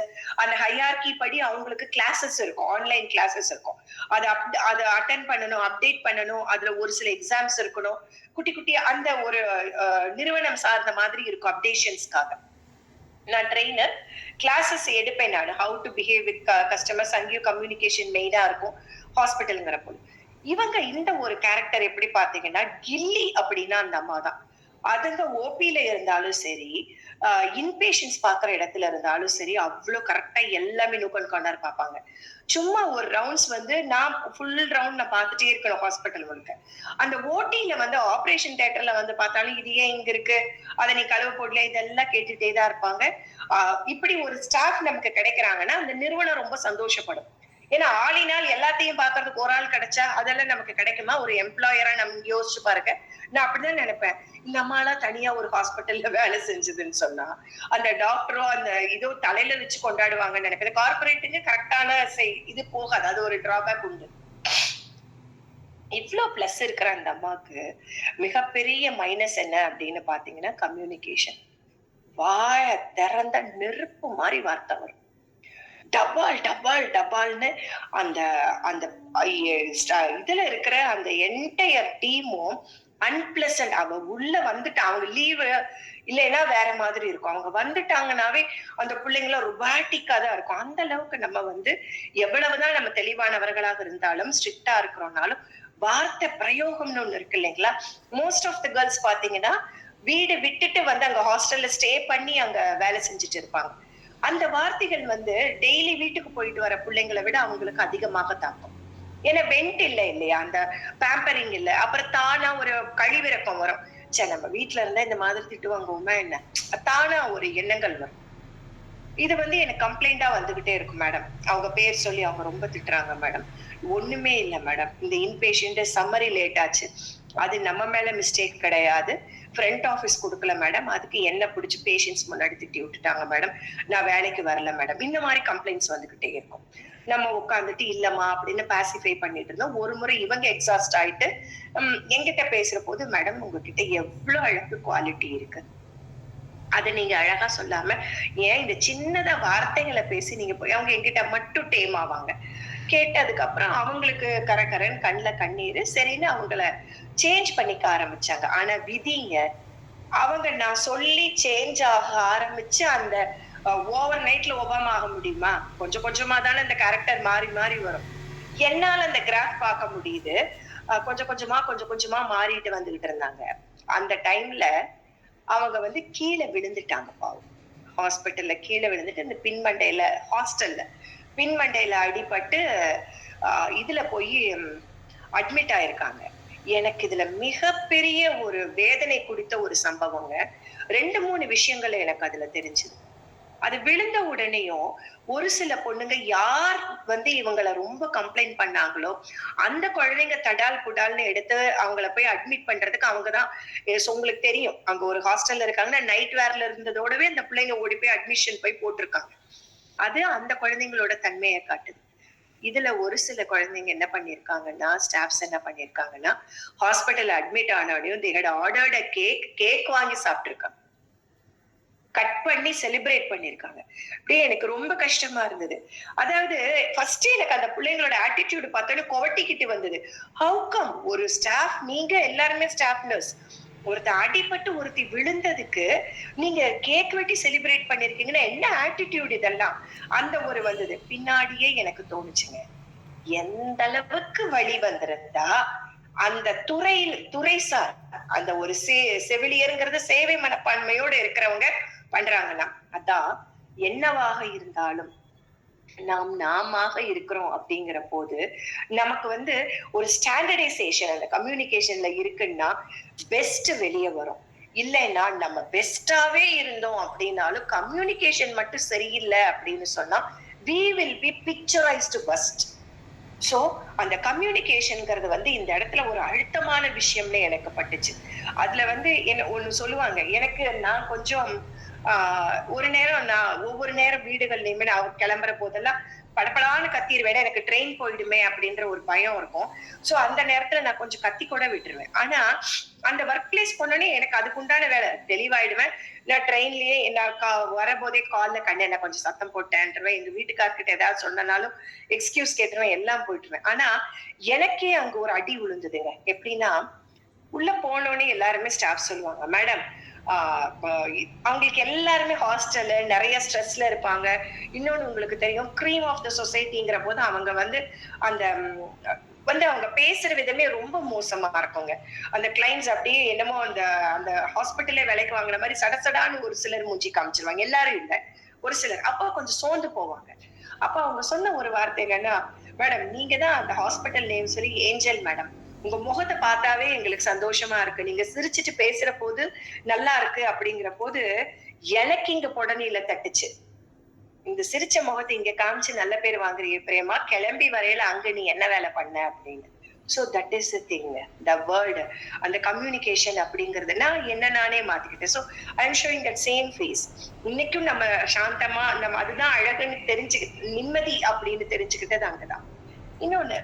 அந்த ஹையார்கி படி அவங்களுக்கு கிளாஸஸ் இருக்கும், ஆன்லைன் கிளாஸஸ் இருக்கும். அதை அட்டென்ட் பண்ணணும், அப்டேட் பண்ணணும். அதுல ஒரு சில எக்ஸாம்ஸ் இருக்கணும். குட்டி குட்டி அந்த ஒரு நிறுவனம் சார்ந்த மாதிரி இருக்கும் அப்டேஷன்ஸ்க்காக. நான் ட்ரெயினர், கிளாஸஸ் எடுப்பேன் நான், how to behave with customers, அங்கேயும் கம்யூனிகேஷன் மெயினா இருக்கும் ஹாஸ்பிட்டலுங்கிறப்போ. இவங்க இந்த ஒரு கேரக்டர் எப்படி பாத்தீங்கன்னா, கில்லி அப்படின்னா அந்த அம்மா தான். அதுங்க ஓபில இருந்தாலும் சரி, இன்பேஷன்ஸ் பாக்குற இடத்துல இருந்தாலும் சரி, அவ்வளவு கரெக்டா எல்லாமே நூக்கன் கார்னர் பார்ப்பாங்க. சும்மா ஒரு ரவுண்ட்ஸ் வந்து நான் ஃபுல் ரவுண்ட் நான் பார்த்துட்டே இருக்கணும் ஹாஸ்பிட்டல் முழுக்க. அந்த ஓடில வந்து ஆபரேஷன் தியேட்டர்ல வந்து பார்த்தாலும் இது ஏன் இங்க இருக்கு, அதை நீ கழுவு போடல, இதெல்லாம் கேட்டுட்டே தான் இருப்பாங்க. இப்படி ஒரு ஸ்டாஃப் நமக்கு கிடைக்கிறாங்கன்னா அந்த நிறுவனம் ரொம்ப சந்தோஷப்படும். ஏன்னா ஆளினால் எல்லாத்தையும் பாக்குறதுக்கு ஒரு ஆள் கிடைச்சா அதெல்லாம் நமக்கு கிடைக்குமா? ஒரு எம்ப்ளாயரா நம்ம யோசிச்சு பாருங்க. நான் அப்படிதான் நினைப்பேன். இந்த அம்மாலா தனியா ஒரு ஹாஸ்பிட்டல்ல வேலை செஞ்சதுன்னு சொன்னா அந்த டாக்டரோ அந்த இதோ தலையில வச்சு கொண்டாடுவாங்கன்னு நினைப்பேன். கார்பரேட்டுக்கு கரெக்டான இது போகாது, அது ஒரு டிராபேக் உண்டு. இவ்ளோ பிளஸ் இருக்கிற அந்த அம்மாக்கு மிகப்பெரிய மைனஸ் என்ன அப்படின்னு பாத்தீங்கன்னா கம்யூனிகேஷன். வாய திறந்த நெருப்பு மாதிரி வார்த்தை வரும். டபால் டபால் டபால்னு அந்த அந்த இதுல இருக்கிற அந்த என்டையர் டீமும் அன்பிளசன்ட். அவ உள்ள வந்துட்டு அவங்க லீவு இல்லைன்னா வேற மாதிரி இருக்கும். அவங்க வந்துட்டாங்கன்னாவே அந்த பிள்ளைங்களும் ரொபாட்டிக்கா தான் இருக்கும். அந்த அளவுக்கு நம்ம வந்து எவ்வளவுதான் நம்ம தெளிவானவர்களாக இருந்தாலும் ஸ்ட்ரிக்டா இருக்கிறோம்னாலும் வார்த்தை பிரயோகம்னு ஒண்ணு இருக்கு இல்லைங்களா? மோஸ்ட் ஆஃப் த கேர்ள்ஸ் பாத்தீங்கன்னா வீடு விட்டுட்டு வந்து அங்க ஹாஸ்டல்ல ஸ்டே பண்ணி அங்க வேலை செஞ்சுட்டு இருப்பாங்க. அந்த வார்த்தைகள் வந்து டெய்லி வீட்டுக்கு போயிட்டு வர பிள்ளைங்களை விட அவங்களுக்கு அதிகமாக தாக்கும். ஏன்னா வெண்ட் இல்ல இல்லையா, அந்த பேம்பரிங் இல்ல. அப்புறம் தானா ஒரு கழிவிறக்கம் வரும். சரி, நம்ம வீட்டுல இருந்தா இந்த மாதிரி திட்டுவாங்கவுமா என்ன, தானா ஒரு எண்ணங்கள் வரும். இது வந்து எனக்கு கம்ப்ளைண்டா வந்துகிட்டே இருக்கும் மேடம். அவங்க பேர் சொல்லி அவங்க ரொம்ப திட்டுறாங்க மேடம். ஒண்ணுமே இல்ல மேடம், இந்த இன்பேஷண்ட் சம்மரி லேட் ஆச்சு, அது நம்ம மேல மிஸ்டேக் கிடையாது. ஃப்ரண்ட் ஆஃபீஸ் கொடுக்கல மேடம், அதுக்கு என்ன பிடிச்சி பேஷண்ட்ஸ் முன்னாடி திட்டி விட்டுட்டாங்க மேடம், நான் வேலைக்கு வரல மேடம். இந்த மாதிரி கம்ப்ளைண்ட்ஸ் வந்துகிட்டே இருக்கும். நம்ம உட்காந்துட்டு இல்லம்மா அப்படின்னு பாசிஃபை பண்ணிட்டு இருந்தோம். ஒரு முறை இவங்க எக்ஸாஸ்ட் ஆயிட்டு என்கிட்ட பேசுற போது, மேடம் உங்ககிட்ட எவ்வளவு அழகு குவாலிட்டி இருக்கு, அதை நீங்க அழகா சொல்லாம ஏன் இந்த சின்னதா வார்த்தைகளை பேசி நீங்க போய் அவங்க என்கிட்ட மட்டும் டேம் ஆவாங்க. கேட்டதுக்கு அப்புறம் அவங்களுக்கு கரகரன்னு கண்ணுல கண்ணீரு. சரின்னு அவங்கள சேஞ்ச் பண்ணிக்க ஆரம்பிச்சாங்க. ஆனா விதிங்க, அவங்க நான் சொல்லி சேஞ்ச் ஆக ஆரம்பிச்சு அந்த ஓவர் நைட்ல ஒபாமா ஆக முடியுமா? கொஞ்சம் கொஞ்சமா தானே இந்த கேரக்டர் மாறி மாறி வரும். என்னால அந்த கிராஃப் பார்க்க முடியுது. கொஞ்சம் கொஞ்சமா மாறிட்டு வந்துகிட்டு இருந்தாங்க. அந்த டைம்ல அவங்க வந்து கீழே விழுந்துட்டாங்க பாவம். ஹாஸ்பிட்டல்ல கீழே விழுந்துட்டு இந்த பின்மண்டையில, ஹாஸ்டல்ல பின்மண்டையில அடிபட்டு இதுல போய் அட்மிட் ஆயிருக்காங்க. எனக்கு இதுல மிகப்பெரிய ஒரு வேதனை குடித்த ஒரு சம்பவங்க. 2-3 விஷயங்கள் எனக்கு அதுல தெரிஞ்சது. அது விழுந்த உடனேயும் ஒரு சில பொண்ணுங்க யார் வந்து இவங்கள ரொம்ப கம்ப்ளைண்ட் பண்ணாங்களோ அந்த குழந்தைங்க தடால் புடால்னு எடுத்து அவங்கள போய் அட்மிட் பண்றதுக்கு அவங்கதான். உங்களுக்கு தெரியும், அங்க ஒரு ஹாஸ்டல்ல இருக்காங்கன்னா நைட் வேர்ல இருந்ததோடவே அந்த பிள்ளைங்க ஓடி போய் அட்மிஷன் போய் போட்டிருக்காங்க. அது அந்த குழந்தைங்களோட தன்மையை காட்டுது. இதுல ஒரு சில குழந்தைங்க என்ன பண்ணிருக்காங்கன்னா, ஸ்டாஃப்ஸ் என்ன பண்ணிருக்காங்கன்னா, ஹாஸ்பிட்டல் அட்மிட் ஆனோடையும் they had ordered a cake வாங்கி சாப்பிட்டிருக்காங்க. கட் பண்ணி செலிப்ரேட் பண்ணிருக்காங்க. அப்படியே எனக்கு ரொம்ப கஷ்டமா இருந்தது. அதாவது ஃபர்ஸ்ட் எனக்கு அந்த பிள்ளைங்களோட ஆட்டிடியூட் பார்த்தோன்னே கொவட்டிக்கிட்டு வந்தது. ஹவ் கம் ஒரு ஸ்டாஃப், நீங்க எல்லாருமே ஸ்டாஃப் நர்ஸ், ஒருத்த அடிபட்டு ஒருத்தி விழுந்ததுக்கு நீங்க கேக் வெட்டி செலிப்ரேட் பண்ணிருக்கீங்கன்னா என்ன ஆட்டிடியூட் இதெல்லாம்? அந்த ஒரு வந்தது. பின்னாடியே எனக்கு தோணுச்சுங்க, எந்த அளவுக்கு வழி வந்திருந்தா அந்த துறைசார் அந்த ஒரு செவிலியருங்கிறது சேவை மனப்பான்மையோட இருக்கிறவங்க பண்றாங்கன்னா, அதான் என்னவாக இருந்தாலும் நாம் நாமாக இருக்கிறோம் அப்படிங்கிற போது நமக்கு வந்து ஒரு ஸ்டாண்டர்டைசேஷன் அந்த கம்யூனிகேஷன்ல இருக்குன்னா பெஸ்ட் வெளியே வரும். இல்லைன்னா நம்ம பெஸ்டாவே இருந்தோம் அப்படின்னாலும் கம்யூனிகேஷன் மட்டும் சரியில்லை அப்படின்னு சொன்னா we will be picturized worst. So அந்த கம்யூனிகேஷன்ங்கிறது வந்து இந்த இடத்துல ஒரு அழுத்தமான விஷயம்னு எனக்கு பட்டுச்சு. அதுல வந்து என்ன ஒண்ணு சொல்லுவாங்க, எனக்கு நான் கொஞ்சம் ஒரு நேரம் நான் ஒவ்வொரு நேரம் வீடுகள்லயுமே நான் கிளம்புற போதெல்லாம் படப்படான்னு கத்திடுவேன். எனக்கு ட்ரெயின் போயிடுமே அப்படின்ற ஒரு பயம் இருக்கும். சோ அந்த நேரத்துல நான் கொஞ்சம் கத்தி கூட விட்டுருவேன். ஆனா அந்த ஒர்க் பிளேஸ் போனோடனே எனக்கு அதுக்கு உண்டான வேலை தெளிவாயிடுவேன். நான் ட்ரெயின்லயே நான் வரபோதே கால்ல கண்ண கொஞ்சம் சத்தம் போட்டேன்ருவேன். எங்க வீட்டுக்கார்கிட்ட ஏதாவது சொன்னனாலும் எக்ஸ்கியூஸ் கேட்டுருவேன், எல்லாம் போயிட்டுருவேன். ஆனா எனக்கே அங்க ஒரு அடி விழுந்ததுங்க. எப்படின்னா, உள்ள போனோடனே எல்லாருமே ஸ்டாஃப் சொல்லுவாங்க, மேடம் அவங்களுக்கு எல்லாருமே ஹாஸ்டல்ல நிறைய ஸ்ட்ரெஸ்ல இருப்பாங்க. இன்னொன்னு உங்களுக்கு தெரியும், கிரீம் ஆஃப் த சொசைட்டிங்கிற போது அவங்க வந்து அந்த வந்து அவங்க பேசுற விதமே ரொம்ப மோசமா இருக்குங்க. அந்த கிளைண்ட்ஸ் அப்படியே என்னமோ அந்த அந்த ஹாஸ்பிட்டல்ல வேலைக்கு வாங்குற மாதிரி சடசடான்னு ஒரு சிலர் மூஞ்சி காமிச்சிருவாங்க. எல்லாரும் இல்ல, ஒரு சிலர். அப்போ கொஞ்சம் சோர்ந்து போவாங்க. அப்ப அவங்க சொன்ன ஒரு வார்த்தை என்னன்னா, மேடம் நீங்க தான் அந்த ஹாஸ்பிட்டல் நேம் சொல்லி ஏஞ்சல் மேடம், உங்க முகத்தை பார்த்தாவே எங்களுக்கு சந்தோஷமா இருக்கு, நீங்க சிரிச்சிட்டு பேசுற போது நல்லா இருக்கு அப்படிங்கிற போது எனக்கு இங்க புடனில தட்டுச்சு. இந்த சிரிச்ச முகத்தை இங்க காமிச்சு நல்ல பேர் வாங்குறிய பிரேமா, கிளம்பி வரையில அங்க நீ என்ன வேலை பண்ண அப்படின்னு. So that is the thing, the word, அந்த கம்யூனிகேஷன் அப்படிங்கறது நான் என்ன நானே மாத்திக்கிட்டேன். So I am showing that same face. இன்னைக்கும் நம்ம சாந்தமா நம்ம அதுதான் அழகுன்னு நிம்மதி அப்படின்னு தெரிஞ்சுக்கிட்டது அங்கதான். இன்னொன்னு,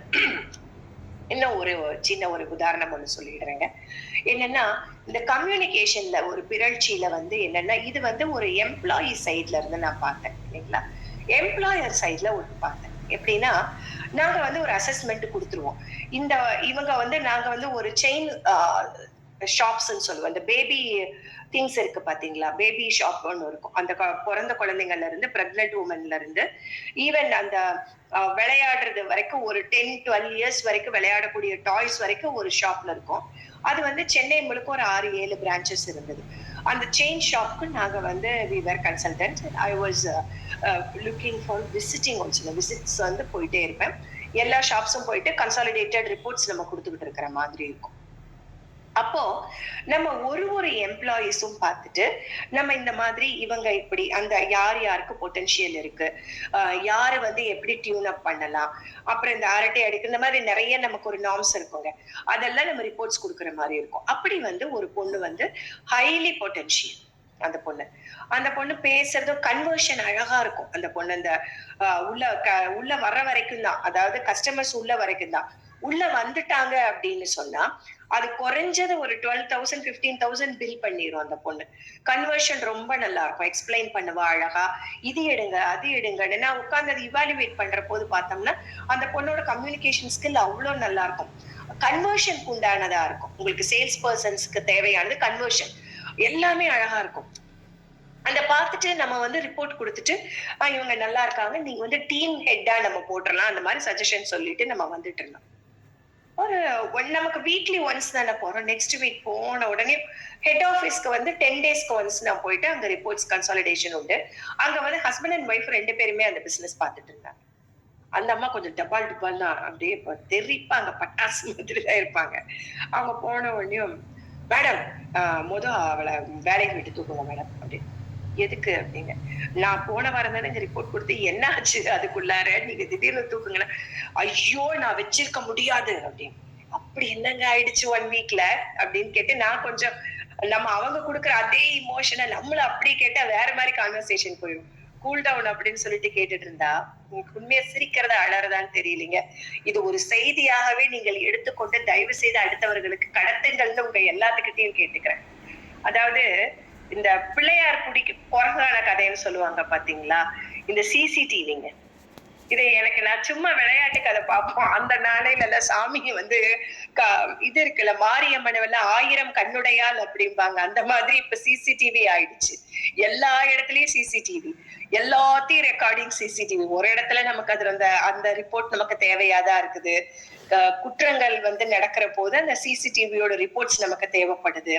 இன்னும் ஒரு சின்ன ஒரு உதாரணம் ஒண்ணு சொல்லிடுறேங்க. என்னன்னா, இந்த கம்யூனிகேஷன்ல ஒரு பிறழ்ச்சியில வந்து என்னன்னா, இது வந்து ஒரு எம்ப்ளாயி சைட்ல இருந்து நான் பார்த்தேன். இல்லைங்களா? எம்ப்ளாயர் சைட்ல ஒண்ணு பார்த்தேன். எப்படின்னா, நாங்க வந்து ஒரு அசஸ்மென்ட் குடுத்துருவோம். இந்த இவங்க வந்து நாங்க வந்து ஒரு செயின் ஷாப்ஸ்ன்னு சொல்லுவோம். இந்த பேபி திங்ஸ் இருக்கு பாத்தீங்களா? பேபி ஷாப் ஒண்ணு இருக்கும். அந்த பொறந்த குழந்தைங்கள்ல இருந்து, பிரெக்னன்ட் வுமன்ல இருந்து, ஈவன் அந்த விளையாடுறது வரைக்கும் ஒரு 10, 12 இயர்ஸ் வரைக்கும் விளையாடக்கூடிய டாய்ஸ் வரைக்கும் ஒரு ஷாப்ல இருக்கும். அது வந்து சென்னை முழுக்க ஒரு 6, 7 பிரான்ச்சஸ் இருந்தது. அந்த செயின் ஷாப்க்கு நாங்க வந்து we were consultant. I was looking for visiting also. Visits வந்து போயிட்டே இருப்பேன். எல்லா ஷாப்ஸும் போயிட்டு கன்சாலிடேட்டட் ரிப்போர்ட்ஸ் நம்ம குடுத்துக்கிட்டு இருக்கிற மாதிரி இருக்கும். அப்போ நம்ம ஒரு எம்ப்ளாயீஸும் பார்த்துட்டு நம்ம இந்த மாதிரி இவங்க இப்படி அந்த யார் யாருக்கு பொட்டன்ஷியல் இருக்கு, யாரு வந்து எப்படி டியூன் அப் பண்ணலாம், அப்புறம் இந்த அரட்டை அடிக்கு இந்த மாதிரி நிறைய நமக்கு ஒரு நார்ம்ஸ் இருக்குங்க. அதெல்லாம் நம்ம ரிப்போர்ட்ஸ் கொடுக்குற மாதிரி இருக்கும். அப்படி வந்து ஒரு பொண்ணு வந்து ஹைலி பொட்டன்ஷியல். அந்த பொண்ணு அந்த பொண்ணு பேசுறதும் கன்வர்ஷன் அழகா இருக்கும். அந்த பொண்ணு இந்த உள்ள வர்ற வரைக்கும் தான், அதாவது கஸ்டமர்ஸ் உள்ள வரைக்கும் தான். உள்ள வந்துட்டாங்க அப்படின்னு சொன்னா அது குறைஞ்சது ஒரு 12,000 15,000 பில் பண்ணிரும் அந்த பொண்ணு. கன்வர்ஷன் ரொம்ப நல்லா இருக்கும். எக்ஸ்பிளைன் பண்ணுவா அழகா. இது எடுங்க அது எடுங்கன்னு நான் உட்கார்ந்து அதை இவாலுவேட் பண்ற போது பார்த்தோம்னா அந்த பொண்ணோட கம்யூனிகேஷன் ஸ்கில் அவ்வளோ நல்லா இருக்கும். கன்வர்ஷனுக்கு உண்டானதா இருக்கும். உங்களுக்கு சேல்ஸ் பர்சன்ஸ்க்கு தேவையானது கன்வர்ஷன் எல்லாமே அழகா இருக்கும். அந்த பார்த்துட்டு நம்ம வந்து ரிப்போர்ட் கொடுத்துட்டு இவங்க நல்லா இருக்காங்க, நீங்க வந்து டீம் ஹெட்டா நம்ம போட்டுடலாம் அந்த மாதிரி சஜஷன் சொல்லிட்டு நம்ம வந்துட்டு இருந்தோம். நமக்கு வீக்லி ஒன்ஸ் தானே போறோம். நெக்ஸ்ட் வீக் போன உடனே ஹெட் ஆபீஸ்க்கு வந்து 10 டேஸ்க்கு ஒன்ஸ் நான் போயிட்டு அங்க ரிப்போர்ட்ஸ் கன்சாலிடேஷன் உண்டு. அங்க வந்து ஹஸ்பண்ட் அண்ட் ஒய்ஃப் 2 பேருமே அந்த பிசினஸ் பார்த்துட்டு இருந்தாங்க. அந்த அம்மா கொஞ்சம் டபால் டிபால் தான் அப்படியே தெரிப்பாங்க, பட்டாசு மாதிரி தான் இருப்பாங்க. அவங்க போன உடனே மேடம் அவளை வேலையை விட்டு தூக்குங்க மேடம் அப்படின்னு. எதுக்கு அப்படின்னு. நான் போன வாரம் தானே ரிப்போர்ட் கொடுத்து என்ன ஆச்சு அதுக்குள்ளார நீங்க திடீர்னு தூக்குங்களா? ஐயோ நான் வச்சிருக்க முடியாது அப்படின்னு. அப்படி என்னங்க ஆயிடுச்சு 1 வீக்ல அப்படின்னு கேட்டு நான் கொஞ்சம் நம்ம அவங்க கொடுக்குற அதே இமோஷனை நம்மள அப்படி கேட்டா வேற மாதிரி கான்வர்சேஷன் போயிடும். கூல் டவுன் அப்படின்னு சொல்லிட்டு கேட்டுட்டு இருந்தா உங்களுக்கு உண்மையா சிரிக்கிறதா அழறதான்னு தெரியலீங்க. இது ஒரு செய்தியாகவே நீங்கள் எடுத்துக்கொண்டு தயவு செய்து அடுத்தவர்களுக்கு கடத்துங்கள்னு உங்க எல்லாத்துக்கிட்டையும் கேட்டுக்கிறேன். அதாவது இந்த பிள்ளையார் குடிக்கு பிறந்தான கதைன்னு சொல்லுவாங்க பாத்தீங்களா, இந்த சிசிடிவிங்க. இதை எனக்கு நான் சும்மா விளையாட்டுக்கு அதை பார்ப்போம். அந்த நாளையில எல்லாம் சாமி வந்து இது இருக்குல்ல, மாரியம்மன் எல்லாம் 1000 கண்ணுடையால் அப்படிம்பாங்க. அந்த மாதிரி இப்ப சிசிடிவி ஆயிடுச்சு. எல்லா இடத்துலயும் சிசிடிவி, எல்லாத்தையும் ரெக்கார்டிங் சிசிடிவி. ஒரு இடத்துல நமக்கு அதுல அந்த ரிப்போர்ட் நமக்கு தேவையாதான் இருக்குது. குற்றங்கள் வந்து நடக்கிற போது அந்த சிசிடிவியோட ரிப்போர்ட்ஸ் நமக்கு தேவைப்படுது.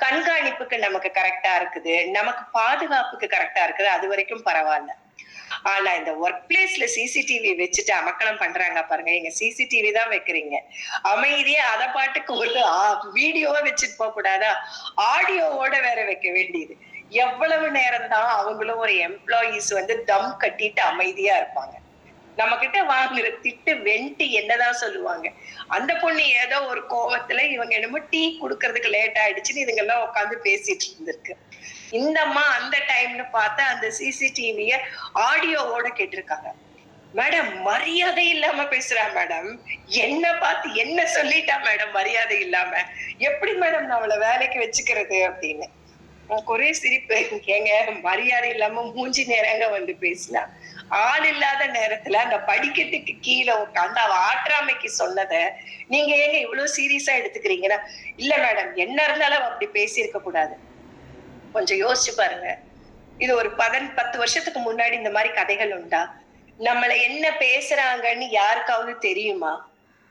கண்காணிப்புக்கு நமக்கு கரெக்டா இருக்குது, நமக்கு பாதுகாப்புக்கு கரெக்டா இருக்குது, அது வரைக்கும் பரவாயில்ல. ஆனா இந்த ஒர்க் பிளேஸ்ல சிசிடிவி வச்சுட்டு அமக்களம் பண்றாங்க பாருங்க. எங்க சிசிடிவி தான் வைக்கிறீங்க, அமைதியா அத பாட்டுக்கு ஒரு வீடியோவா வச்சுட்டு போக கூடாதா, ஆடியோவோட வேற வைக்க வேண்டியது. எவ்வளவு நேரம் தான் அவங்களும் ஒரு எம்ப்ளாயீஸ் வந்து தம் கட்டிட்டு அமைதியா இருப்பாங்க. நம்ம கிட்ட வாங்குற திட்டு வெண்டி என்னதான் சொல்லுவாங்க. அந்த பொண்ணு ஏதோ ஒரு கோவத்துல இவங்க என்னமோ டீ குடுக்கறதுக்கு லேட் ஆயிடுச்சுன்னு இதுங்க எல்லாம் உட்காந்து பேசிட்டு இருந்திருக்கு. இந்த அம்மா அந்த டைம்னு பார்த்தா அந்த சிசிடிவிய ஆடியோவோட கேட்டிருக்காங்க. மேடம் மரியாதை இல்லாம பேசுறா மேடம், என்ன பார்த்து என்ன சொல்லிட்டா மேடம் மரியாதை இல்லாம, எப்படி மேடம் நான் அவளை வேலைக்கு வச்சுக்கிறது அப்படின்னு. ஒரே சிரிப்பு. ஏங்க மரியாதை இல்லாம மூஞ்சி நேரங்க வந்து பேசினா, ஆள் இல்லாத நேரத்துல அந்த படிக்கட்டுக்கு கீழே உட்காந்து அவ ஆற்றாமைக்கு சொன்னத நீங்க ஏங்க இவ்வளவு சீரியஸா எடுத்துக்கிறீங்கன்னா, இல்ல மேடம் என்ன இருந்தாலும் அப்படி பேசியிருக்க கூடாது. கொஞ்சம் யோசிச்சு பாருங்க. இது ஒரு 10 வருஷத்துக்கு முன்னாடி இந்த மாதிரி கதைகள் உண்டா? நம்மள என்ன பேசுறாங்கன்னு யாருக்காவது தெரியுமா?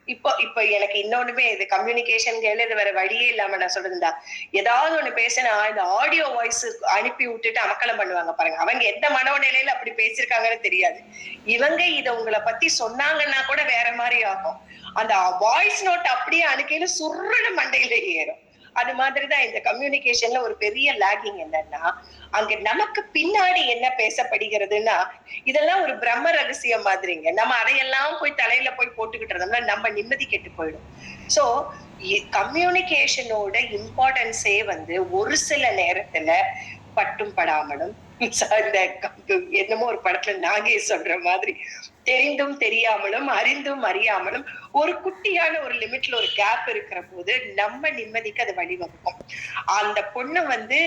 இப்போ எனக்கு இன்னொன்னுமே இது கம்யூனிகேஷன் இது வேற வழியே இல்லாம நான் சொல்றதுதான். ஏதாவது ஒண்ணு பேசினா இந்த ஆடியோ வாய்ஸ் அனுப்பி விட்டுட்டு அமக்கலம் பண்ணுவாங்க பாருங்க. அவங்க எந்த மனோநிலையில அப்படி பேசியிருக்காங்கன்னு தெரியாது. இவங்க இத உங்களை பத்தி சொன்னாங்கன்னா கூட வேற மாதிரி ஆகும். அந்த வாய்ஸ் நோட் அப்படியே அனுக்கையில சுருன்னு மண்டையில ஏறும். அது மாதிரிதான் இந்த கம்யூனிகேஷன்ல ஒரு பெரிய லாகிங் என்னன்னா, அங்க நமக்கு பின்னாடி என்ன பேசப்படுகிறதுன்னா இதெல்லாம் ஒரு பிரம்ம ரகசியம் மாதிரிங்க. நம்ம அதையெல்லாம் போய் தலையில போய் போட்டுக்கிட்டு இருந்தோம்னா நம்ம நிம்மதி கெட்டு போயிடும். சோ கம்யூனிகேஷனோட இம்பார்ட்டன்ஸே வந்து ஒரு சில நேரத்துல பட்டும் படாமலும் என்னமோ ஒரு படத்துல நாகே சொல்ற மாதிரி தெரிந்தும் தெரியாமலும் அறிந்தும் அறியாமலும் ஒரு குட்டியான ஒரு லிமிட்ல ஒரு கேப் இருக்கிற போது நம்ம நிம்மதிக்கு அது வழிவகுக்கும். அந்த பொண்ணு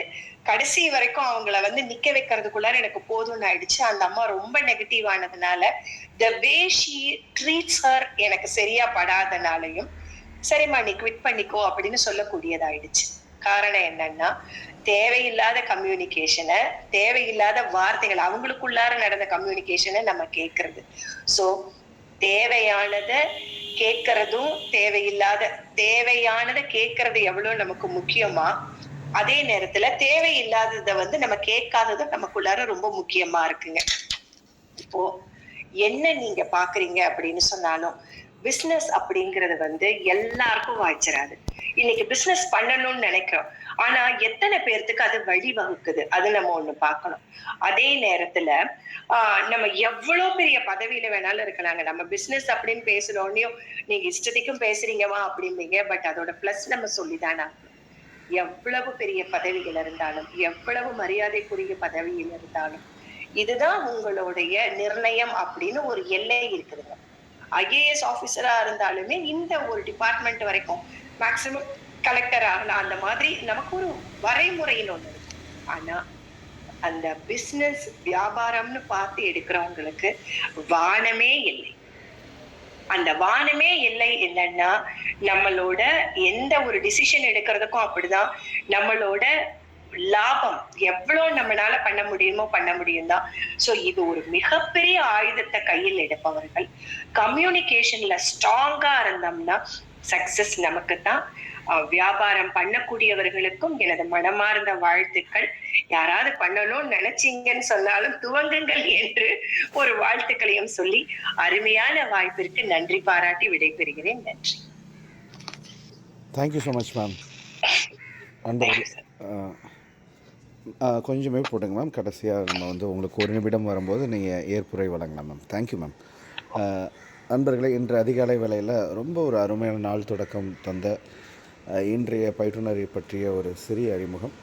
கடைசி வரைக்கும் அவங்கள நிக்க வைக்கிறதுக்குள்ளார எனக்கு போதும்னு ஆயிடுச்சு. அந்த அம்மா ரொம்ப நெகட்டிவ் ஆனதுனால the way she treats her எனக்கு சரியா படாதனாலையும் சரிம்மா நீ குவிட் பண்ணிக்கோ அப்படின்னு சொல்லக்கூடியதாயிடுச்சு. காரணம் என்னன்னா தேவையில்லாத கம்யூனிகேஷனை, தேவையில்லாத வார்த்தைகள், அவங்களுக்குள்ளார நடந்த கம்யூனிகேஷனை நம்ம கேட்கறது. சோ தேவையானத கேட்கறதும் தேவையானத கேட்கறது எவ்வளவு நமக்கு முக்கியமா, அதே நேரத்துல தேவையில்லாதத நம்ம கேட்காததும் நமக்குள்ளார ரொம்ப முக்கியமா இருக்குங்க. இப்போ என்ன நீங்க பாக்குறீங்க அப்படின்னு சொன்னாலும் பிசினஸ் அப்படிங்கறது எல்லாருக்கும் வாய்ச்சிராது. இன்னைக்கு பிசினஸ் பண்ணணும்னு நினைக்கிறோம். ஆனா எத்தனை பேர்த்துக்கு அது வழி வகுக்குது, அது நம்ம ஒண்ணு பார்க்கணும். அதே நேரத்துல நம்ம எவ்வளவு பெரிய பதவியில வேணாலும் இருக்கலாங்க. நம்ம பிசினஸ் அப்படின்னு பேசணும்னையும் நீங்க இஷ்டத்துக்கும் பேசுறீங்கவா அப்படிம்பீங்க. பட் அதோட பிளஸ் நம்ம சொல்லிதானா, எவ்வளவு பெரிய பதவிகள் இருந்தாலும், எவ்வளவு மரியாதைக்குரிய பதவியில் இருந்தாலும், இதுதான் உங்களுடைய நிர்ணயம் அப்படின்னு ஒரு எல்லை இருக்குதுங்க. ஐஏஎஸ் ஆபீசரா இருந்தாலுமே இந்த ஒரு டிபார்ட்மெண்ட் வரைக்கும் மேக்சிமம் கலெக்டர் ஆகலாம். அந்த மாதிரி நமக்கு ஒரு வரைமுறைன்னு ஒண்ணு இருக்கு. ஆனா அந்த பிசினஸ் வியாபாரம்னு பார்த்து எடுக்கிறவங்களுக்கு வானமே இல்லை. அந்த வானமே இல்லை என்னன்னா நம்மளோட எந்த ஒரு டிசிஷன் எடுக்கிறதுக்கும் அப்படிதான். நம்மளோட லாபம் எவ்வளவு நம்மளால பண்ண முடியுமோ பண்ண முடியும் தான். சோ இது ஒரு மிகப்பெரிய ஆயுதத்தை கையில் எடுப்பவர்கள். கம்யூனிகேஷன்ல ஸ்ட்ராங்கா இருந்தோம்னா சக்சஸ் நமக்கு தான். வியாபாரம் பண்ணக்கூடியவர்களுக்கும் எனது மனமார்ந்த வாழ்த்துக்கள். யாராவது பண்ணணும்னு நினைச்சீங்கன்னு சொன்னாலும் துவங்குங்கள் என்று ஒரு வாழ்த்துக்களையும் சொல்லி அருமையான வாய்ப்பிற்கு நன்றி பாராட்டி விடைபெறுகிறேன். நன்றி. Thank you so much ma'am. கொஞ்சமே போட்டுங்க மேம். கடைசியாக நம்ம உங்களுக்கு ஒரு நிமிடம் வரும்போது நீங்கள் ஏற்புரை வழங்கலாம் மேம். Thank you ma'am. நண்பர்களே, இன்று அதிகாலை வேளையில் ரொம்ப ஒரு அருமையான நாள் தொடக்கம் தந்த இன்றைய பயிற்றுனரை பற்றிய ஒரு சிறிய அறிமுகம்.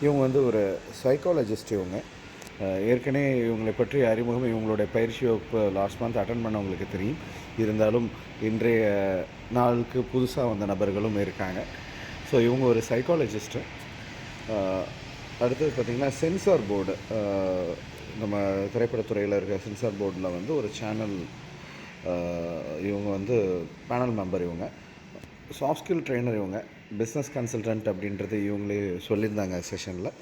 இவங்க ஒரு சைக்காலஜிஸ்ட். இவங்க ஏற்கனவே இவங்களை பற்றிய அறிமுகம், இவங்களுடைய பயிற்சி வகுப்பு லாஸ்ட் மந்த் அட்டன் பண்ணவங்களுக்கு தெரியும். இருந்தாலும் இன்றைய நாளுக்கு புதுசாக வந்த நபர்களும் இருக்காங்க. ஸோ இவங்க ஒரு சைக்காலஜிஸ்ட்டு. அடுத்தது பார்த்திங்கன்னா சென்சார் போர்டு, நம்ம திரைப்படத்துறையில் இருக்க சென்சார் போர்டில் ஒரு சேனல், இவங்க பேனல் மெம்பர். இவங்க சாஃப்ட் ஸ்கில் ட்ரெயினர். இவங்க பிஸ்னஸ் கன்சல்டன்ட் அப்படின்றது இவங்களே சொல்லியிருந்தாங்க செஷனில்.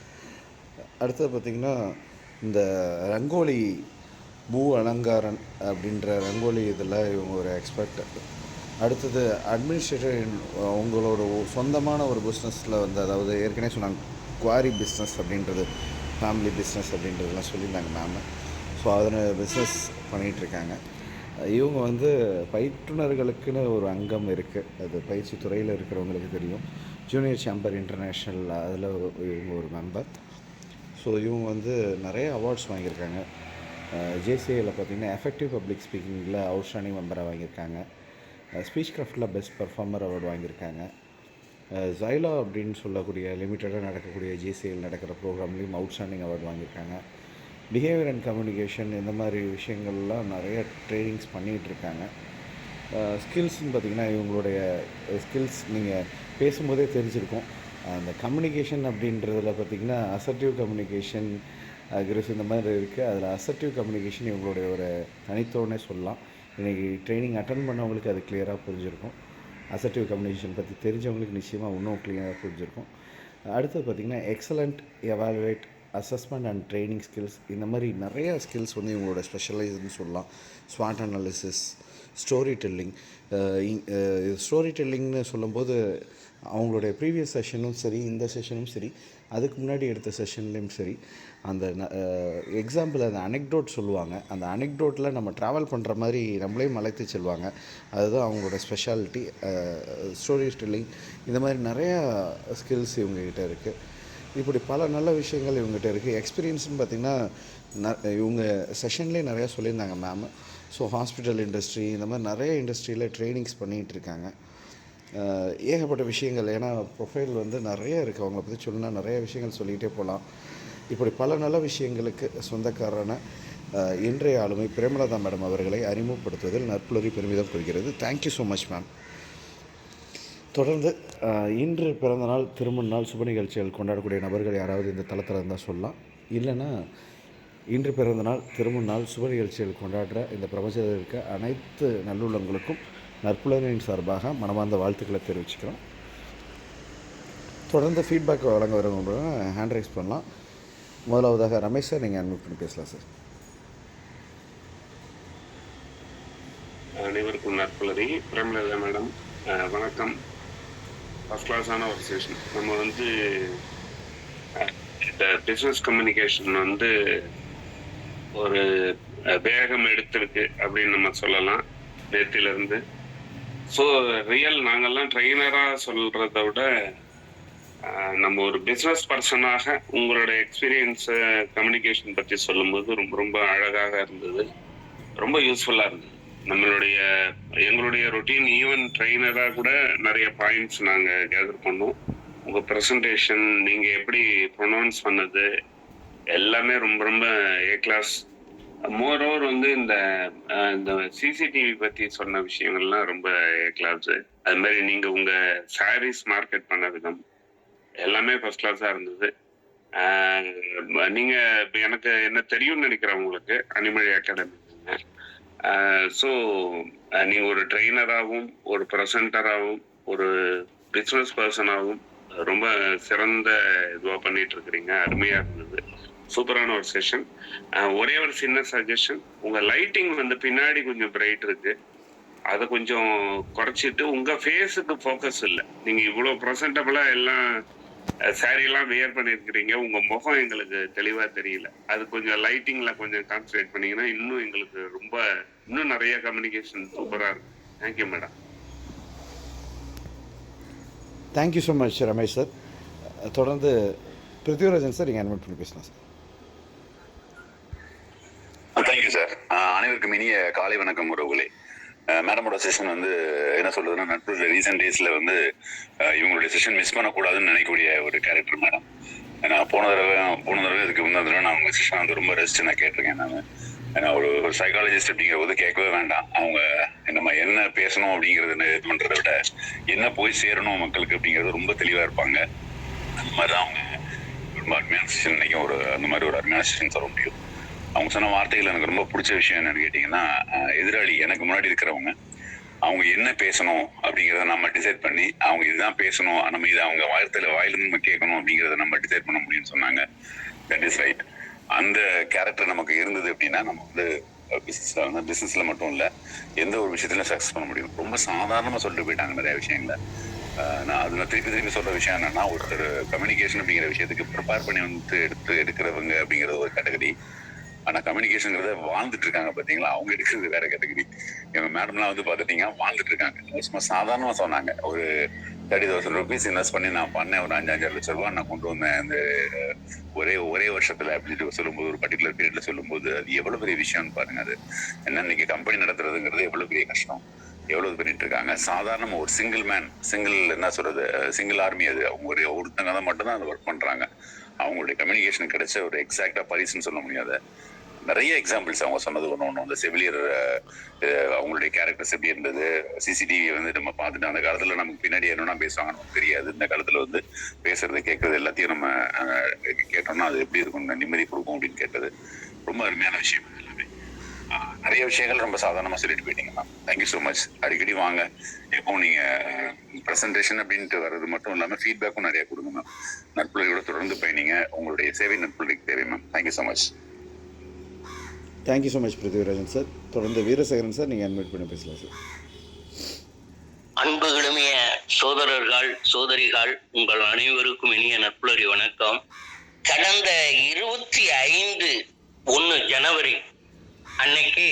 அடுத்தது பார்த்திங்கன்னா இந்த ரங்கோலி பூ அலங்காரன் அப்படின்ற ரங்கோலி இதில் இவங்க ஒரு எக்ஸ்பர்ட். அடுத்தது அட்மினிஸ்ட்ரேட்டர். உங்களோட சொந்தமான ஒரு பிஸ்னஸில் அதாவது ஏற்கனவே சொன்னாங்க குவாரி பிஸ்னஸ் அப்படின்றது, ஃபேமிலி பிஸ்னஸ் அப்படின்றதெல்லாம் சொல்லியிருந்தாங்க மேம். ஸோ அதில் பிஸ்னஸ் பண்ணிகிட்ருக்காங்க. இவங்க பயிற்றுனர்களுக்குன்னு ஒரு அங்கம் இருக்குது. அது பயிற்சி துறையில் இருக்கிறவங்களுக்கு தெரியும். ஜூனியர் சேம்பர் இன்டர்நேஷ்னல், அதில் இவங்க ஒரு மெம்பர். ஸோ இவங்க நிறைய அவார்ட்ஸ் வாங்கியிருக்காங்க. ஜேசிஐயில் பார்த்திங்கன்னா எஃபெக்டிவ் பப்ளிக் ஸ்பீக்கிங்கில் அவுட்ஸ்டாண்டிங் மெம்பராக வாங்கியிருக்காங்க. ஸ்பீச் கிராஃப்டில் பெஸ்ட் பர்ஃபார்மர் அவார்டு வாங்கியிருக்காங்க. ஜைலா அப்படின்னு சொல்லக்கூடிய லிமிட்டடாக நடக்கக்கூடிய ஜேசிஐயில் நடக்கிற ப்ரோக்ராம்லேயும் அவுட்ஸ்டாண்டிங் அவார்டு வாங்கியிருக்காங்க. பிஹேவியர் அண்ட் கம்யூனிகேஷன் இந்த மாதிரி விஷயங்கள்லாம் நிறைய ட்ரைனிங்ஸ் பண்ணிகிட்ருக்காங்க. ஸ்கில்ஸ்ன்னு பார்த்திங்கன்னா இவங்களுடைய ஸ்கில்ஸ் நீங்கள் பேசும்போதே தெரிஞ்சிருக்கும். அந்த கம்யூனிகேஷன் அப்படின்றதில் பார்த்திங்கன்னா அசர்ட்டிவ் கம்யூனிகேஷன், அக்ரெசிவ் இந்த மாதிரி இருக்குது. அதில் அசர்ட்டிவ் கம்யூனிகேஷன் இவங்களுடைய ஒரு தனித்தோடனே சொல்லலாம். இன்றைக்கி ட்ரைனிங் அட்டன் பண்ணவங்களுக்கு அது கிளியராக புரிஞ்சிருக்கும். அசர்ட்டிவ் கம்யூனிகேஷன் பற்றி தெரிஞ்சவங்களுக்கு நிச்சயமாக இன்னும் கிளியராக புரிஞ்சிருக்கும். அடுத்தது பார்த்திங்கன்னா excellent evaluate, assessment and training skills, இந்த மாதிரி நிறையா ஸ்கில்ஸ் இவங்களோட ஸ்பெஷலைஸ்ன்னு சொல்லலாம். ஸ்வாட் அனாலிசிஸ், ஸ்டோரி டெல்லிங். ஸ்டோரி டெல்லிங்னு சொல்லும்போது அவங்களுடைய ப்ரீவியஸ் செஷனும் சரி, இந்த செஷனும் சரி, அதுக்கு முன்னாடி எடுத்த செஷன்லேயும் சரி, அந்த எக்ஸாம்பிள் அந்த அனெக்டோட் சொல்லுவாங்க. அந்த அனெக்டோட்டில் நம்ம ட்ராவல் பண்ணுற மாதிரி நம்மளையும் அழைத்து செல்வாங்க. அதுதான் அவங்களோட ஸ்பெஷாலிட்டி. ஸ்டோரி டெல்லிங், இந்த மாதிரி நிறையா ஸ்கில்ஸ் இவங்ககிட்ட இருக்குது. இப்படி பல நல்ல விஷயங்கள் இவங்ககிட்ட இருக்குது. எக்ஸ்பீரியன்ஸ்னு பார்த்திங்கன்னா இவங்க செஷன்லேயே நிறையா சொல்லியிருந்தாங்க மேம். ஸோ ஹாஸ்பிட்டல் இண்டஸ்ட்ரி, இந்த மாதிரி நிறைய இண்டஸ்ட்ரியில் ட்ரைனிங்ஸ் பண்ணிகிட்ருக்காங்க. ஏகப்பட்ட விஷயங்கள். ஏன்னா ப்ரொஃபைல் வந்து நிறைய இருக்குது, அவங்கள பற்றி சொல்லணும்னா நிறைய விஷயங்கள் சொல்லிக்கிட்டே போகலாம். இப்படி பல நல்ல விஷயங்களுக்கு சொந்தக்காரான இன்றைய ஆளுமை பிரேமலதா மேடம் அவர்களை அறிமுகப்படுத்துவதில் நற்புலரி பெருமிதம் கொள்கிறது. Thank you so much ma'am. தொடர்ந்து இன்று பிறந்தநாள், திருமண நாள், சுப நிகழ்ச்சிகள் கொண்டாடக்கூடிய நபர்கள் யாராவது இந்த தளத்தில் இருந்தால் சொல்லலாம். இல்லைன்னா இன்று பிறந்தநாள், திருமண நாள், சுப நிகழ்ச்சிகள் கொண்டாடுற இந்த பிரபஞ்சத்தில் இருக்க அனைத்து நல்லுள்ளங்களுக்கும் நற்புலரின் சார்பாக மனமார்ந்த வாழ்த்துக்களை தெரிவிச்சுக்கிறோம். தொடர்ந்து ஃபீட்பேக் வழங்க வரவங்க ஹேண்ட் ரைஸ் பண்ணலாம். முதலாவதாக ரமேஷ் சார், நீங்கள் அன்மியூட் பண்ணி பேசலாம் சார். அனைவருக்கும் நற்புலரி. பிரேமலதா மேடம் வணக்கம். ஃபஸ்ட் கிளாஸான ஒரு செஷன். நம்ம வந்து இந்த பிஸ்னஸ் கம்யூனிகேஷன் வந்து ஒரு வேகம் எடுத்திருக்கு அப்படின்னு நம்ம சொல்லலாம் நேத்திலிருந்து. ஸோ ரியல் நாங்கள்லாம் ட்ரெயினராக சொல்கிறத விட நம்ம ஒரு பிஸ்னஸ் பர்சனாக உங்களோட எக்ஸ்பீரியன்ஸை கம்யூனிகேஷன் பற்றி சொல்லும்போது ரொம்ப ரொம்ப அழகாக இருந்தது, ரொம்ப யூஸ்ஃபுல்லாக இருந்தது. எங்களுடைய ரொட்டீன் ஈவன் ட்ரெயினராக கூட நிறைய பாயிண்ட்ஸ் நாங்கள் கேதர் பண்ணோம். உங்கள் ப்ரெசன்டேஷன், நீங்கள் எப்படி ப்ரொனவுன்ஸ் பண்ணது எல்லாமே ரொம்ப ரொம்ப ஏ கிளாஸ். மோரோவர் வந்து இந்த சிசிடிவி பற்றி சொன்ன விஷயங்கள்லாம் ரொம்ப ஏ கிளாஸ். அது மாதிரி நீங்கள் உங்கள் சாரீஸ் மார்க்கெட் பண்ண விதம் எல்லாமே ஃபர்ஸ்ட் கிளாஸாக இருந்தது. நீங்கள் எனக்கு என்ன தெரியும்னு நினைக்கிறேன் உங்களுக்கு அனிமழி அகாடமி. ஸோ நீங்கள் ஒரு ட்ரெயினராகவும், ஒரு ப்ரெசன்டராகவும், ஒரு பிஸ்னஸ் பர்சனாகவும் ரொம்ப சிறந்த இதுவாக பண்ணிட்டு இருக்கிறீங்க. அருமையாக இருந்தது, சூப்பரான ஒரு செஷன். ஒரே ஒரு சின்ன சஜஷன், உங்கள் லைட்டிங் வந்து பின்னாடி கொஞ்சம் பிரைட் இருக்கு, அதை கொஞ்சம் குறைச்சிட்டு உங்கள் ஃபேஸுக்கு ஃபோக்கஸ் இல்லை. நீங்கள் இவ்வளோ ப்ரெசன்டபுளாக எல்லாம் சாரீலாம் வியர் பண்ணியிருக்கிறீங்க, உங்கள் முகம் எங்களுக்கு தெளிவாக தெரியல. அது கொஞ்சம் லைட்டிங்கில் கொஞ்சம் கான்சன்ட்ரேட் பண்ணிங்கன்னா இன்னும் எங்களுக்கு இன்னும் நிறைய கம்யூனிகேஷன் சூப்பராக இருக்கும். Thank you madam. Thank you so much Ramesh sir. தொடர்ந்து பிருத்திவிராஜன் சார், நீங்கள் அன்மியூட் பண்ணி பேசலாம் சார். Thank you sir. அனைவருக்கும் இனிய காலை வணக்கம் உறவுகளே. மேடமோட செஷன் வந்து என்ன சொல்றதுன்னா, நட்புல ரீசெண்ட் டேஸ்ல வந்து இவங்களுடைய செஷன் மிஸ் பண்ணக்கூடாதுன்னு நினைக்கக்கூடிய ஒரு கேரக்டர் மேடம். நான் போன தடவை இதுக்கு முந்தின தடவை நான் அவங்க செஷன் வந்து ரொம்ப ரெஸ்ட் நான் கேட்டிருக்கேன். நான் ஏன்னா ஒரு சைக்காலஜிஸ்ட் அப்படிங்கிற போது கேட்கவே வேண்டாம். அவங்க நம்ம என்ன பேசணும் அப்படிங்கிறது இது பண்றதை விட என்ன போய் சேரணும் மக்களுக்கு அப்படிங்கிறது ரொம்ப தெளிவா இருப்பாங்க. அந்த மாதிரி தான் அவங்க ரொம்ப அருமையான செஷன். இன்னைக்கு அந்த மாதிரி ஒரு அருமையான செஷன் சொல்ல முடியும். அவங்க சொன்ன வார்த்தைகள் எனக்கு ரொம்ப பிடிச்ச விஷயம் என்னன்னு கேட்டிங்கன்னா, எதிராளி எனக்கு முன்னாடி இருக்கிறவங்க அவங்க என்ன பேசணும் அப்படிங்கிறத நம்ம டிசைட் பண்ணி, அவங்க இதுதான் பேசணும், நம்ம இதை அவங்க வாயிலிருந்து நம்ம கேட்கணும் அப்படிங்கிறத நம்ம டிசைட் பண்ண முடியும்னு சொன்னாங்க. That is right. அந்த கேரக்டர் நமக்கு இருந்தது அப்படின்னா நம்ம வந்து பிசினஸ்ல மட்டும் இல்லை, எந்த ஒரு விஷயத்துலையும் சக்ஸஸ் பண்ண முடியும். ரொம்ப சாதாரணமாக சொல்லிட்டு போயிட்டாங்க நிறைய விஷயங்களை. நான் திருப்பி சொல்ற விஷயம் என்னன்னா, ஒருத்தர் கம்யூனிகேஷன் அப்படிங்கிற விஷயத்துக்கு ப்ரிப்பேர் பண்ணி வந்து எடுக்கிறவங்க அப்படிங்கிறது ஒரு கேட்டகரி. ஆனா கம்யூனிகேஷன்ங்கிறத வாழ்ந்துட்டு இருக்காங்க பாத்தீங்களா, அவங்க எடுக்கிறது வேற கேட்டகரி. எங்க மேடம்லாம் வந்து பாத்துட்டீங்கன்னா வாழ்ந்துட்டு இருக்காங்க. சும்மா சாதாரணமா சொன்னாங்க, ஒரு 30,000 rupees இன்வெஸ்ட் பண்ணி நான் பண்ணேன், ஒரு 5 லட்சம் ரூபாய் நான் கொண்டு வந்தேன் அந்த ஒரே வருஷத்துல அப்படின்னு சொல்லும்போது, ஒரு பர்டிகுலர் பீரியட்ல சொல்லும்போது அது எவ்வளவு பெரிய விஷயம்னு பாருங்க. அது என்ன, இன்னைக்கு கம்பெனி நடத்துறதுங்கிறது எவ்வளவு பெரிய கஷ்டம், எவ்வளவு பண்ணிட்டு இருக்காங்க. சாதாரண ஒரு சிங்கிள் ஆர்மி. அது அவங்க ஒருத்தங்க தான் மட்டும்தான் அதை ஒர்க் பண்றாங்க. அவங்களுடைய கம்யூனிகேஷன் கிடைச்ச ஒரு எக்ஸாக்டா பரிசுன்னு சொல்ல முடியாத நிறைய எக்ஸாம்பிள்ஸ் அவங்க சொன்னது ஒன்று. அந்த செவிலியர் அவங்களுடைய கேரக்டர்ஸ் எப்படி இருந்தது, சிசிடிவி வந்து நம்ம பார்த்துட்டு அந்த காலத்துல நமக்கு பின்னாடி என்னன்னா பேசுவாங்கன்னு தெரியாது. இந்த காலத்துல வந்து பேசுறது கேட்கறது எல்லாத்தையும் நம்ம கேட்டோம்னா அது எப்படி இருக்கும், நிம்மதி கொடுக்கும் அப்படின்னு கேட்டது ரொம்ப அருமையான விஷயம். எல்லாமே நிறைய விஷயங்கள் ரொம்ப சாதாரணமா சொல்லிட்டு போயிட்டீங்க மேம். Thank you so much. அடிக்கடி வாங்க. எப்போ நீங்க ப்ரெசன்டேஷன் அப்படின்ட்டு வர்றது மட்டும் இல்லாம ஃபீட்பேக்கும் நிறைய கொடுங்க மேம். நட்புலோட தொடர்ந்து பயணிங்க. உங்களுடைய சேவை நட்புலைக்கு தேவை ma'am. Thank you so much. Thank you so much Prithvirajan sir. தொடர்ந்து வீரசேகரன் சார், நீங்கள் அட்மிட் பண்ணி பேசலாம் சார். அன்புகளுமிய சோதரர்கள் சோதரிகள், உங்கள் அனைவருக்கும் இனிய நட்புலரி வணக்கம். கடந்த 25/1 ஜனவரி அன்னைக்கு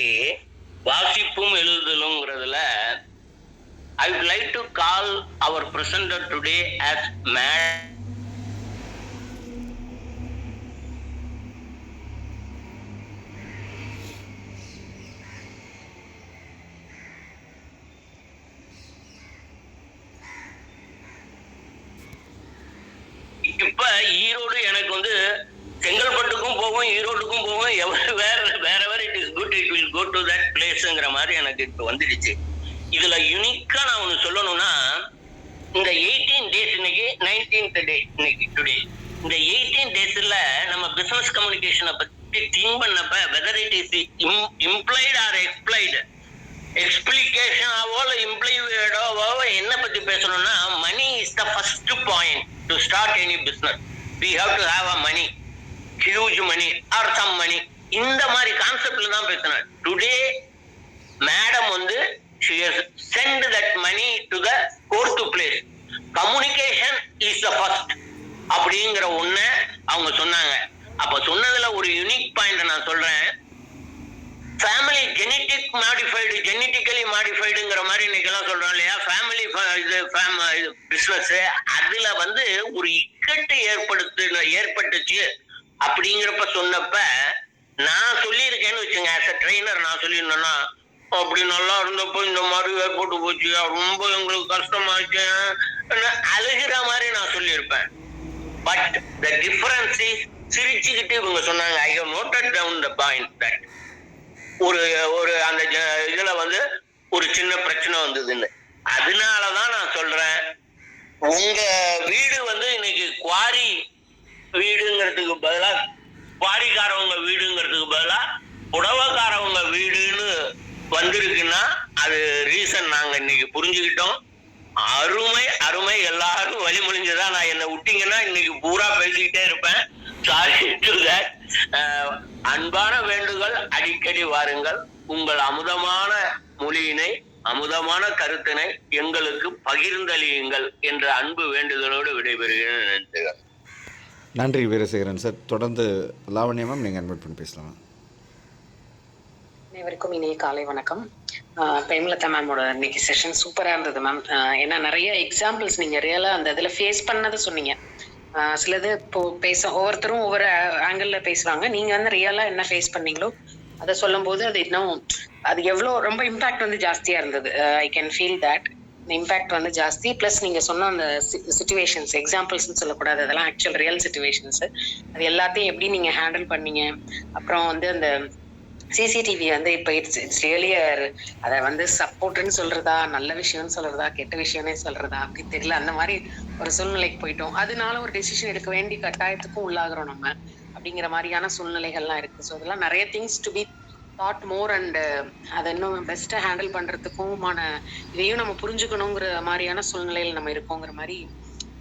வாசிப்பும் எழுதுதலுங்கிறதுல I would like to call our presenter today as Madam இப்ப ஈரோடு எனக்கு வந்து செங்கல்பட்டுக்கும் போகும், ஈரோட்டுக்கும் போகும். வேற it is good, it will go to that பிளேஸ்ங்கிற மாதிரி எனக்கு இப்ப வந்துடுச்சு. இதுல யூனிக்கா நான் ஒண்ணு சொல்லணும்னா, இந்த 18 days இன்னைக்கு 19th day இன்னைக்கு டுடே, இந்த 18 daysல நம்ம பிசினஸ் கம்யூனிகேஷனை பத்தி திங்க் பண்ணப்ப whether it is implied or explied, explication ஆவோ இல்ல இம்ப்ளைடோ என்ன பத்தி பேசணும்னா, money is the first point to start any business. we have to have a money, huge money or some money. இந்த மாதிரி கான்செப்ட்ல தான் பேசினேன். டுடே மேடம் வந்து she has sent that money to the fourth place. communication is the first அப்படிங்கிற ஒண்ணு அவங்க சொன்னாங்க. அப்ப சொன்னதுல ஒரு யூனிக் பாயிண்ட் நான் சொல்றேன். ஃபேமிலி ஜெனட்டிக்கலி மாடிஃபைடுங்கிற மாதிரி இன்னைக்கு எல்லாம் சொல்றோம் இல்லையா, ஃபேமிலி பிசினஸ். அதுல வந்து ஒரு இக்கட்டு ஏற்பட்டுச்சு அப்படிங்கிறப்ப சொன்னப்ப நான் சொல்லியிருக்கேன்னு வச்சுங்க, ஆஸ் அ ட்ரெயினர் நான் சொல்லியிருந்தேன்னா, அப்படி நல்லா இருந்தப்போ இந்த மாதிரி ஏற்பட்டு போச்சு, ரொம்ப எங்களுக்கு கஷ்டமாச்சு, அழுகிற மாதிரி நான் சொல்லியிருப்பேன். பட் த டிஃபரன்ஸ் இஸ், சிரிச்சுக்கிட்டு இவங்க சொன்னாங்க, I have noted down the point that ஒரு அந்த இதுல வந்து ஒரு சின்ன பிரச்சனை வந்ததுன்னு. அதனாலதான் நான் சொல்றேன், உங்க வீடு வந்து இன்னைக்கு குவாரி வீடுங்கிறதுக்கு பதிலா, குவாரிக்காரவங்க வீடுங்கிறதுக்கு பதிலா புடவைக்காரவங்க வீடுன்னு வந்திருக்குன்னா அது ரீசன் நாங்க இன்னைக்கு புரிஞ்சுக்கிட்டோம். அருமை அருமை, எல்லாரும் வழிமொழிஞ்சுதான். நான் என்ன விட்டீங்கன்னா இன்னைக்கு பூரா பேசிக்கிட்டே இருப்பேன். Sorry to that. அன்பான வேண்டுகள், அடிக்கடி வாருங்கள், உங்கள் அமுதமான மொழியினை, அமுதமான கருத்தினை எங்களுக்கு பகிர்ந்தளியுங்கள் என்ற அன்பு வேண்டுதலோடு விடைபெறுகிறேன். நன்றிகள். நன்றி வீரசேகரன் சார். தொடர்ந்து லாவண்யா மேம் நீங்கள் அட்மிட் பண்ணி பேசலாம். அனைவருக்கும் இனிய காலை வணக்கம். பிரேமலதா மேமோட இன்னைக்கு செஷன் சூப்பரா இருந்தது மேம். ஏன்னா நிறைய எக்ஸாம்பிள்ஸ் நீங்க ரியலா அந்த இதுல ஃபேஸ் பண்ணதை சொன்னீங்க. சிலது இப்போ ஒவ்வொருத்தரும் ஒவ்வொரு ஆங்கிள் பேசுவாங்க, நீங்க வந்து ரியலா என்ன ஃபேஸ் பண்ணீங்களோ அதை சொல்லும் போது அது இன்னும் அது எவ்வளோ ரொம்ப இம்பாக்ட் வந்து ஜாஸ்தியா இருந்தது. I can feel that impact வந்து ஜாஸ்தி. பிளஸ் நீங்க சொன்ன அந்த சிச்சுவேஷன்ஸ், எக்ஸாம்பிள்ஸ்ன்னு சொல்லக்கூடாது, அதெல்லாம் ஆக்சுவல் ரியல் சிச்சுவேஷன்ஸ். அது எல்லாத்தையும் எப்படி நீங்க ஹேண்டில் பண்ணீங்க. அப்புறம் வந்து அந்த சிசிடிவி வந்து இப்போ இட்ஸ் ரியலி அதை வந்து சப்போர்ட்னு சொல்றதா, நல்ல விஷயம்னு சொல்றதா, கெட்ட விஷயம்னே சொல்றதா அப்படி தெரியல. அந்த மாதிரி ஒரு சூழ்நிலைக்கு போயிட்டோம். அதனால ஒரு டெசிஷன் எடுக்க வேண்டிய கட்டாயத்துக்கும் உள்ளாகிறோம் நம்ம, அப்படிங்கிற மாதிரியான சூழ்நிலைகள்லாம் இருக்கு. ஸோ அதெல்லாம் நிறைய things to be thought more. And அதை இன்னும் பெஸ்ட்டாக ஹேண்டில் பண்றதுக்குமான இதையும் நம்ம புரிஞ்சுக்கணுங்கிற மாதிரியான சூழ்நிலையில் நம்ம இருக்கோங்கிற மாதிரி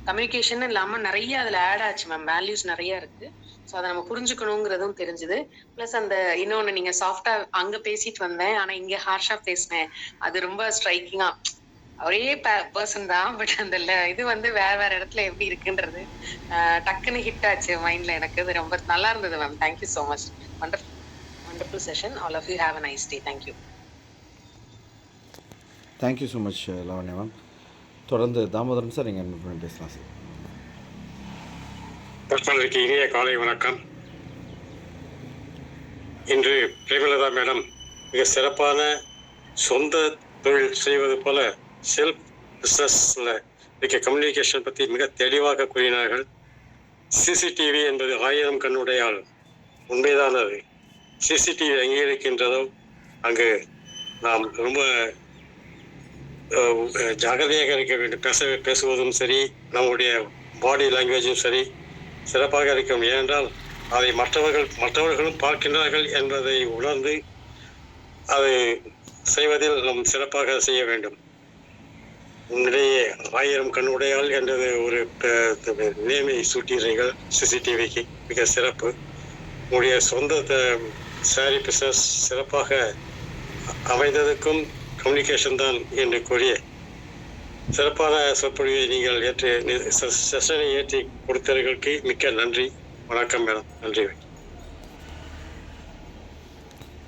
கம்யூனிகேஷன் இல்லாமல் நிறைய அதில் ஆட் ஆச்சு மேம். வேல்யூஸ் நிறைய இருக்கு. ஸோ அதை நம்ம புரிஞ்சுக்கணுங்கிறதும் தெரிஞ்சுது. ப்ளஸ் அந்த இன்னொன்று நீங்கள் சாஃப்டா அங்கே பேசிட்டு வந்தேன், ஆனால் இங்கே ஹார்ஷா பேசினேன். அது ரொம்ப ஸ்ட்ரைக்கிங்கா, ஒரே பர்சன் தான், பட் அந்த இது வந்து வேற இடத்துல எப்படி இருக்குன்றது டக்குன்னு ஹிட் ஆச்சு மைண்ட்ல. எனக்கு அது ரொம்ப நல்லா இருந்தது ma'am. Thank you so much. Wonderful session. All of you have a nice day. Thank you. Thank you so much Lavanya ma'am. தொடர்ந்து தாமோதரன் சார் நீங்கள் அட்மிட் பண்ணி பேசலாம் சார். கற்பனருக்கு இனிய காலை வணக்கம். இன்று பிரேமலதா மேடம் மிக சிறப்பான சொந்த தொழில் செய்வது போல செல்ஃப் பிஸ்னஸில் இருக்க கம்யூனிகேஷன் பற்றி மிக தெளிவாக கூறினார்கள். சிசிடிவி என்பது 1000 கண்ணுடையால் உண்மைதான். அது சிசிடிவி எங்கே இருக்கின்றதோ அங்கு நாம் ரொம்ப ஜாகிரதையாக இருக்க வேண்டும். பேசுவதும் சரி, நம்முடைய பாடி லாங்குவேஜும் சரி சிறப்பாக இருக்கும். ஏனென்றால் அதை மற்றவர்களும் பார்க்கின்றார்கள் என்பதை உணர்ந்து அதை செய்வதில் நாம் சிறப்பாக செய்ய வேண்டும். உன்னிடையே 1000 கண்ணுடையால் என்றது ஒரு நேமை சூட்டினீர்கள் சிசிடிவிக்கு, மிக சிறப்பு. உங்களுடைய சொந்த சாரி பிஸ்னஸ் சிறப்பாக அமைந்ததுக்கும் கம்யூனிகேஷன் தான் என்று கூறிய சிறப்பான சொற்பொழிவை நீங்கள் செஷனை ஏற்றி கொடுத்தவர்களுக்கு மிக்க நன்றி. வணக்கம் மேடம். நன்றி.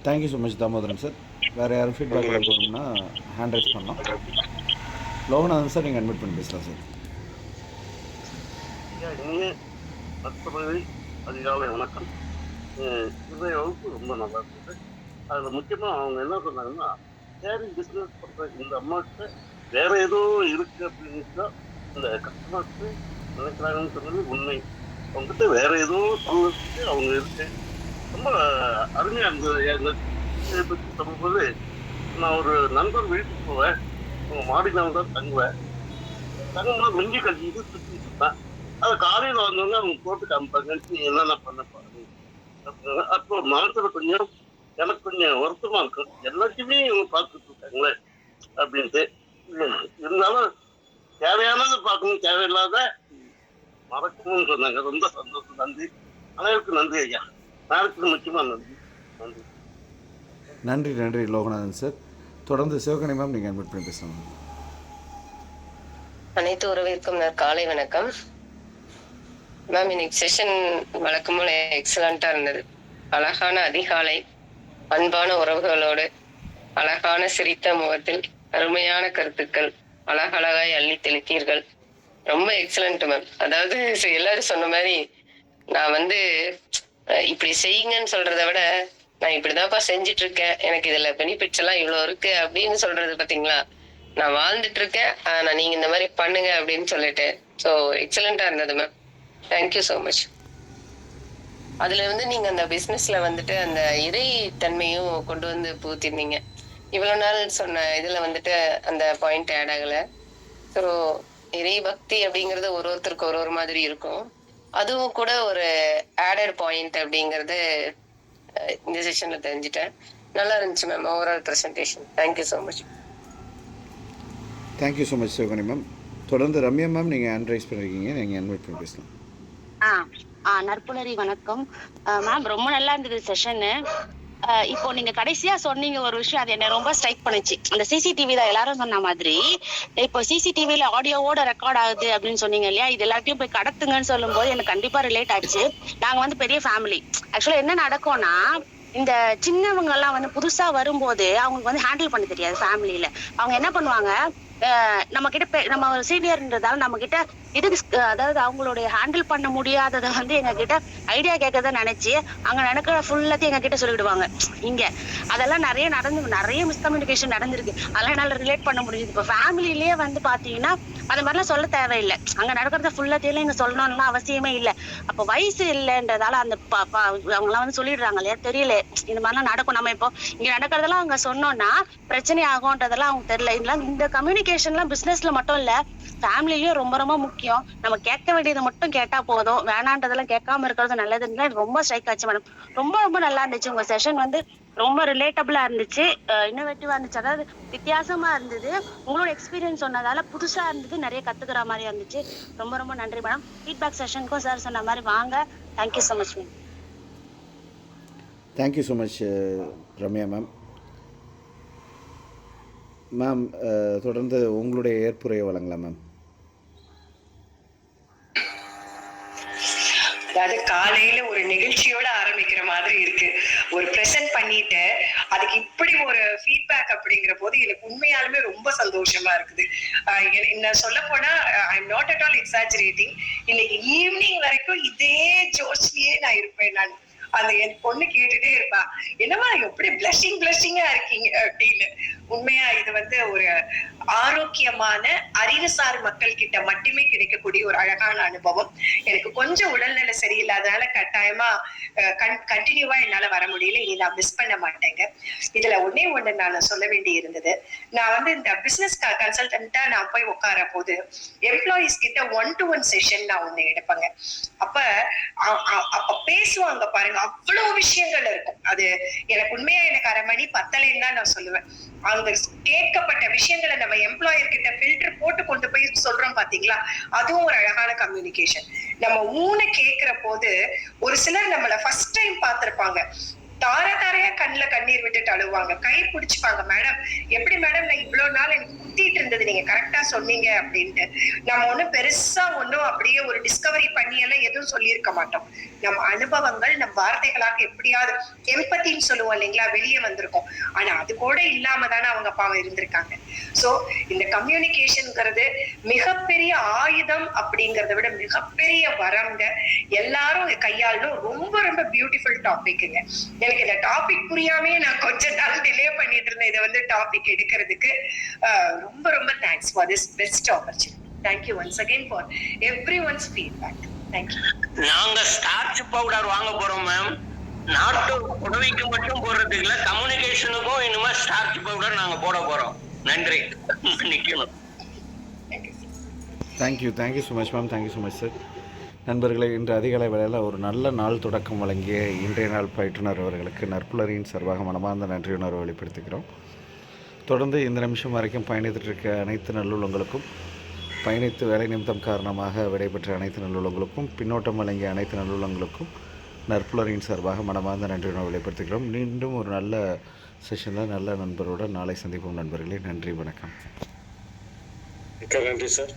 Thank you so much Damodaran sir. வேறு யாரும் ஃபீட்பேக் கொடுக்கணும்னா ஹேண்ட் ரைஸ் பண்ணலாம். லோகநாதன் சார் நீங்கள் அட்மிட் பண்ணி பேசலாம் சார். அதிகாலை வணக்கம். இன்றைய வகுப்பு ரொம்ப நல்லா இருந்தது. அதில் முக்கியமாக அவங்க என்ன சொன்னாங்கன்னா, ஷேரிங் பிஸ்னஸ் பண்ணுற இந்த அம்மாவுக்கு வேற ஏதோ இருக்கு அப்படின்னு இந்த கஸ்டமர்ஸ்க்கு நினைக்கிறாங்கன்னு சொன்னது உண்மை. அவங்ககிட்ட வேற ஏதோ சொல்றதுக்கு அவங்க இருக்கு. ரொம்ப அருமையா இருந்தது. இதை பற்றி சொல்லும்போது நான் ஒரு நண்பர் வீட்டுக்கு போவேன். அவங்க மாடினால தான் தங்குவேன். தங்கும்போது மிஞ்சி கட்டிட்டு சுற்றிட்டு இருப்பேன். அதை காலையில் வந்தோடனே அவங்க போட்டு காமிப்பாங்க, நீ என்னென்ன பண்ண பாருங்க. அப்போ மனசுல எனக்கு கொஞ்சம் வருத்தமா இருக்கும். எல்லாத்தையுமே இவங்க பார்த்துட்டு இருக்காங்களே அப்படின்ட்டு. இருந்தாலும் தேவையானதை பார்க்கணும், தேவையில்லாத மறக்கணும்னு சொன்னாங்க. ரொம்ப சந்தோஷம். நன்றி. அனைவருக்கும் நன்றி ஐயா. நாளைக்கு முக்கியமா நன்றி. நன்றி நன்றி நன்றி லோகநாதன் சார். தொடர்ந்து சிவகணி மேம் நீங்கள் அட்மிட் பண்ணி பேசலாம். அனைத்து உறவிற்கும் காலை வணக்கம் மேம். இன்னைக்கு செஷன் வழக்கம் போல எக்ஸலண்டா இருந்தது. அழகான அதிகாலை, அன்பான உறவுகளோடு, அழகான சிரித்த முகத்தில் அருமையான கருத்துக்கள் அழகழகாய் அள்ளி தெளித்தீர்கள். ரொம்ப எக்ஸலண்ட் மேம். அதாவது எல்லாரும் சொன்ன மாதிரி நான் இப்படி செய்யுங்கன்னு சொல்றதை விட நான் இப்படிதான்ப்பா செஞ்சுட்டு இருக்கேன், எனக்கு இதுல பெனிஃபிட்ஸ் எல்லாம் இவ்வளவு இருக்கு அப்படின்னு சொல்றது பாத்தீங்களா, நான் வாழ்ந்துட்டு இருக்கேன், ஆனா நீங்க இந்த மாதிரி பண்ணுங்க அப்படின்னு சொல்லிட்டு. ஸோ எக்ஸலண்டா இருந்தது மேம். Thank you so much. அதுல நீங்க அந்த பிசினஸ்ல அந்த இறை தன்மையும் கொண்டு வந்து பூத்திருந்தீங்க. இவ்வளவு நாள் சொன்ன இதுல அந்த பாயிண்ட் ஆட் ஆகல. ஸோ இறை பக்தி அப்படிங்கிறது ஒருத்தருக்கு ஒரு மாதிரி இருக்கும். அதுவும் கூட ஒரு ஆடட் பாயிண்ட் அப்படிங்கறது இந்த செஷன்ல தெரிஞ்சுட்டேன். நல்லா இருந்துச்சு ma'am overall presentation. Thank you so much. Thank you so much Sivagani ma'am. தொடர்ந்து ரம்யா மேம் நீங்கள் ஹேண்ட் ரைஸ் பண்ணியிருக்கீங்க, நீங்கள் அட்மிட் பண்ணி பேசலாம். நற்புணரி வணக்கம் மேம். ரொம்ப நல்லா இருந்தது செஷனு. இப்போ நீங்க கடைசியா சொன்னீங்க ஒரு விஷயம், அது என்ன ரொம்ப ஸ்ட்ரைக் பண்ணுச்சு. அந்த சிசிடிவில எல்லாரும் சொன்ன மாதிரி இப்போ சிசிடிவில ஆடியோவோட ரெக்கார்ட் ஆகுது அப்படின்னு சொன்னீங்க இல்லையா, இது எல்லாத்தையும் போய் கடத்துங்கன்னு சொல்லும் போது எனக்கு கண்டிப்பா ரிலேட் ஆச்சு. நாங்க பெரிய ஃபேமிலி. ஆக்சுவலா என்ன நடக்கும்னா, இந்த சின்னவங்க எல்லாம் புதுசா வரும்போது அவங்களுக்கு ஹேண்டில் பண்ண தெரியாது ஃபேமிலியில. அவங்க என்ன பண்ணுவாங்க, நம்ம கிட்ட நம்ம சீனியர்ன்றதால நம்ம கிட்ட அதாவது அவங்களுடைய ஹேண்டில் பண்ண முடியாததை எங்க கிட்ட ஐடியா கேட்கறத நினைச்சு அங்க நடக்கிற ஃபுல்லாத்தையும் எங்க கிட்ட சொல்லிடுவாங்க. இங்க அதெல்லாம் நிறைய மிஸ்கம்யூனிகேஷன் நடந்திருக்கு. அதெல்லாம் என்னால ரிலேட் பண்ண முடியுது. இப்போ ஃபேமிலிலேயே பாத்தீங்கன்னா அது மாதிரிலாம் சொல்ல தேவையில்லை. அங்க நடக்கிறத ஃபுல்லாத்தையும் இங்க சொல்லணும்லாம் அவசியமே இல்லை. அப்போ வயசு இல்லைன்றதால அந்த அவங்கலாம் சொல்லிடுறாங்க இல்லையா, தெரியல இந்த மாதிரிலாம் நடக்கும். நம்ம இப்போ இங்க நடக்கிறதெல்லாம் அவங்க சொன்னோம்னா பிரச்சனை ஆகும்ன்றதெல்லாம் அவங்க தெரியல. இதெல்லாம் இந்த கம்யூனிகேஷன்லாம் பிசினஸ்ல மட்டும் இல்ல, ஃபேமிலியும் ரொம்ப ரொம்ப முக்கியம். நம்ம கேட்க வேண்டியதை மட்டும் கேட்டா போதும், வேணான்றதெல்லாம் கேட்காம இருக்கிறது நல்லதுன்னு ரொம்ப ஸ்ட்ரைக் ஆச்சு மேடம். ரொம்ப ரொம்ப நல்லா இருந்துச்சு உங்க செஷன். ரொம்ப ரிலேட்டபிளா இருந்துச்சு, இன்னோவேட்டிவா இருந்துச்சு. அதாவது வித்தியாசமா இருந்தது. உங்களோட எக்ஸ்பீரியன்ஸ் சொன்னதால புதுசா இருந்தது, நிறைய கத்துக்கிற மாதிரி இருந்துச்சு. ரொம்ப ரொம்ப நன்றி மேடம். ஃபீட்பேக் செஷனுக்கும் சார் சொன்ன மாதிரி வாங்க. Thank you so much ma'am. Thank you so much Ramya ma'am. Ma'am தொடர்ந்து உங்களுடைய ஏற்புரையை வழங்கலாம் மேம். அதாவது காலையில ஒரு நிகழ்ச்சியோட ஆரம்பிக்கிற மாதிரி இருக்கு. ஒரு ப்ரெசென்ட் பண்ணிட்டு அதுக்கு இப்படி ஒரு ஃபீட்பேக் அப்படிங்கிற போது எனக்கு உண்மையாலுமே ரொம்ப சந்தோஷமா இருக்குது. நான் சொல்ல போனா I am not at all exaggerating. இன்னைக்கு ஈவினிங் வரைக்கும் இதே ஜோஷ்லயே நான் இருப்பேன். நான் அந்த என் பொண்ணு கேட்டுட்டே இருப்பா, என்னமா எப்படி பிளஷிங்கா இருக்கீங்க அப்படின்னு. உண்மையா இது ஒரு ஆரோக்கியமான அறிவுசார் மக்கள் கிட்ட மட்டுமே கிடைக்கக்கூடிய ஒரு அழகான அனுபவம். எனக்கு கொஞ்சம் உடல்நிலை சரியில்லாதனால கட்டாயமா கண்டினியூவா என்னால வர முடியல. இனி நான் மிஸ் பண்ண மாட்டேங்க. இதுல ஒண்ணு நான் சொல்ல வேண்டி இருந்தது. நான் இந்த பிசினஸ் கன்சல்டன்ட்டா நான் போய் உட்கார போது எம்ப்ளாயிஸ் கிட்ட 1-to-1 செஷன் நான் ஒண்ணு எடுப்பேங்க. அப்ப பேசுவாங்க பாருங்க, அவ்வளவு விஷயங்கள் இருக்கும். அது எனக்கு உண்மையா எனக்கு அரை மணி பத்தலைன்னு தான் நான் சொல்லுவேன். அந்த கேட்கப்பட்ட விஷயங்களை நம்ம எம்ப்ளாயர் கிட்ட ஃபில்டர் போட்டு கொண்டு போய் சொல்றோம் பாத்தீங்களா, அதுவும் ஒரு அழகான கம்யூனிகேஷன். நம்ம கேட்கிற போது ஒரு சிலர் நம்மள ஃபர்ஸ்ட் டைம் பார்த்திருப்பாங்க, தாரையா கண்ணுல கண்ணீர் விட்டுட்டு அழுவாங்க, கை பிடிச்சுப்பாங்க. மேடம் எப்படி மேடம் நான் இவ்வளவு நாள் எனக்கு குத்திட்டு இருந்தது, நீங்க கரெக்டா சொன்னீங்க அப்படின்ட்டு. நம்ம ஒண்ணும் பெருசா அப்படியே ஒரு டிஸ்கவரி பண்ணி எல்லாம் எதுவும் சொல்லியிருக்க மாட்டோம். நம்ம அனுபவங்கள் நம் வார்த்தைகளாக எப்படியாவது எம்பத்தின்னு சொல்லுவோம் இல்லைங்களா, வெளியே வந்திருக்கும். ஆனா அது கூட இல்லாம தானே அவங்க பாவம் இருந்திருக்காங்க. சோ இந்த கம்யூனிகேஷன்ங்கிறது மிகப்பெரிய ஆயுதம் அப்படிங்கறத விட மிகப்பெரிய வரங்க. எல்லாரும் கையாளணும். ரொம்ப ரொம்ப பியூட்டிஃபுல் டாபிக்ங்க. எனக்கு இந்த டாபிக் புரியாமே நான் கொஞ்ச நாள் டிலே பண்ணிட்டு இருந்தேன். இதை டாபிக் எடுக்கிறதுக்கு ரொம்ப ரொம்ப thanks for this best opportunity. Thank you once again for everyone's feedback. Thank you. நாங்க ஸ்டார்ச் பவுடர் வாங்க போறோம் மேம். நாட்டு புடவைக்கு மட்டும் போடுறதுக்கு இல்ல, கம்யூனிகேஷனுக்கும் இனிமே ஸ்டார்ச் பவுடர் நாங்க போட போறோம். நன்றி. நிக்கணும். Thank you so much ma'am, thank you so much sir. நண்பர்களே, இன்று அதிகாலை வேளையில் ஒரு நல்ல நாள் தொடக்கம் வழங்கிய இன்றைய நாள் பயிற்றுனர் அவர்களுக்கு நற்புலரின் சார்பாக மனமார்ந்த நன்றியுணர்வை வெளிப்படுத்திக்கிறோம். தொடர்ந்து இந்த நிமிஷம் வரைக்கும் பயணித்துட்டு இருக்க அனைத்து நல்லுள்ளங்களுக்கும், பயணித்து வேலை நிமித்தம் காரணமாக விடைபெற்ற அனைத்து நல்லுள்ளங்களுக்கும், பின்னோட்டம் வழங்கிய அனைத்து நல்லுள்ளங்களுக்கும் நற்புலரின் சார்பாக மனமார்ந்த நன்றியுணர்வை வெளிப்படுத்திக்கிறோம். மீண்டும் ஒரு நல்ல செஷனில் நல்ல நண்பரோடு நாளை சந்திப்போம் நண்பர்களே. நன்றி, வணக்கம். நன்றி சார்.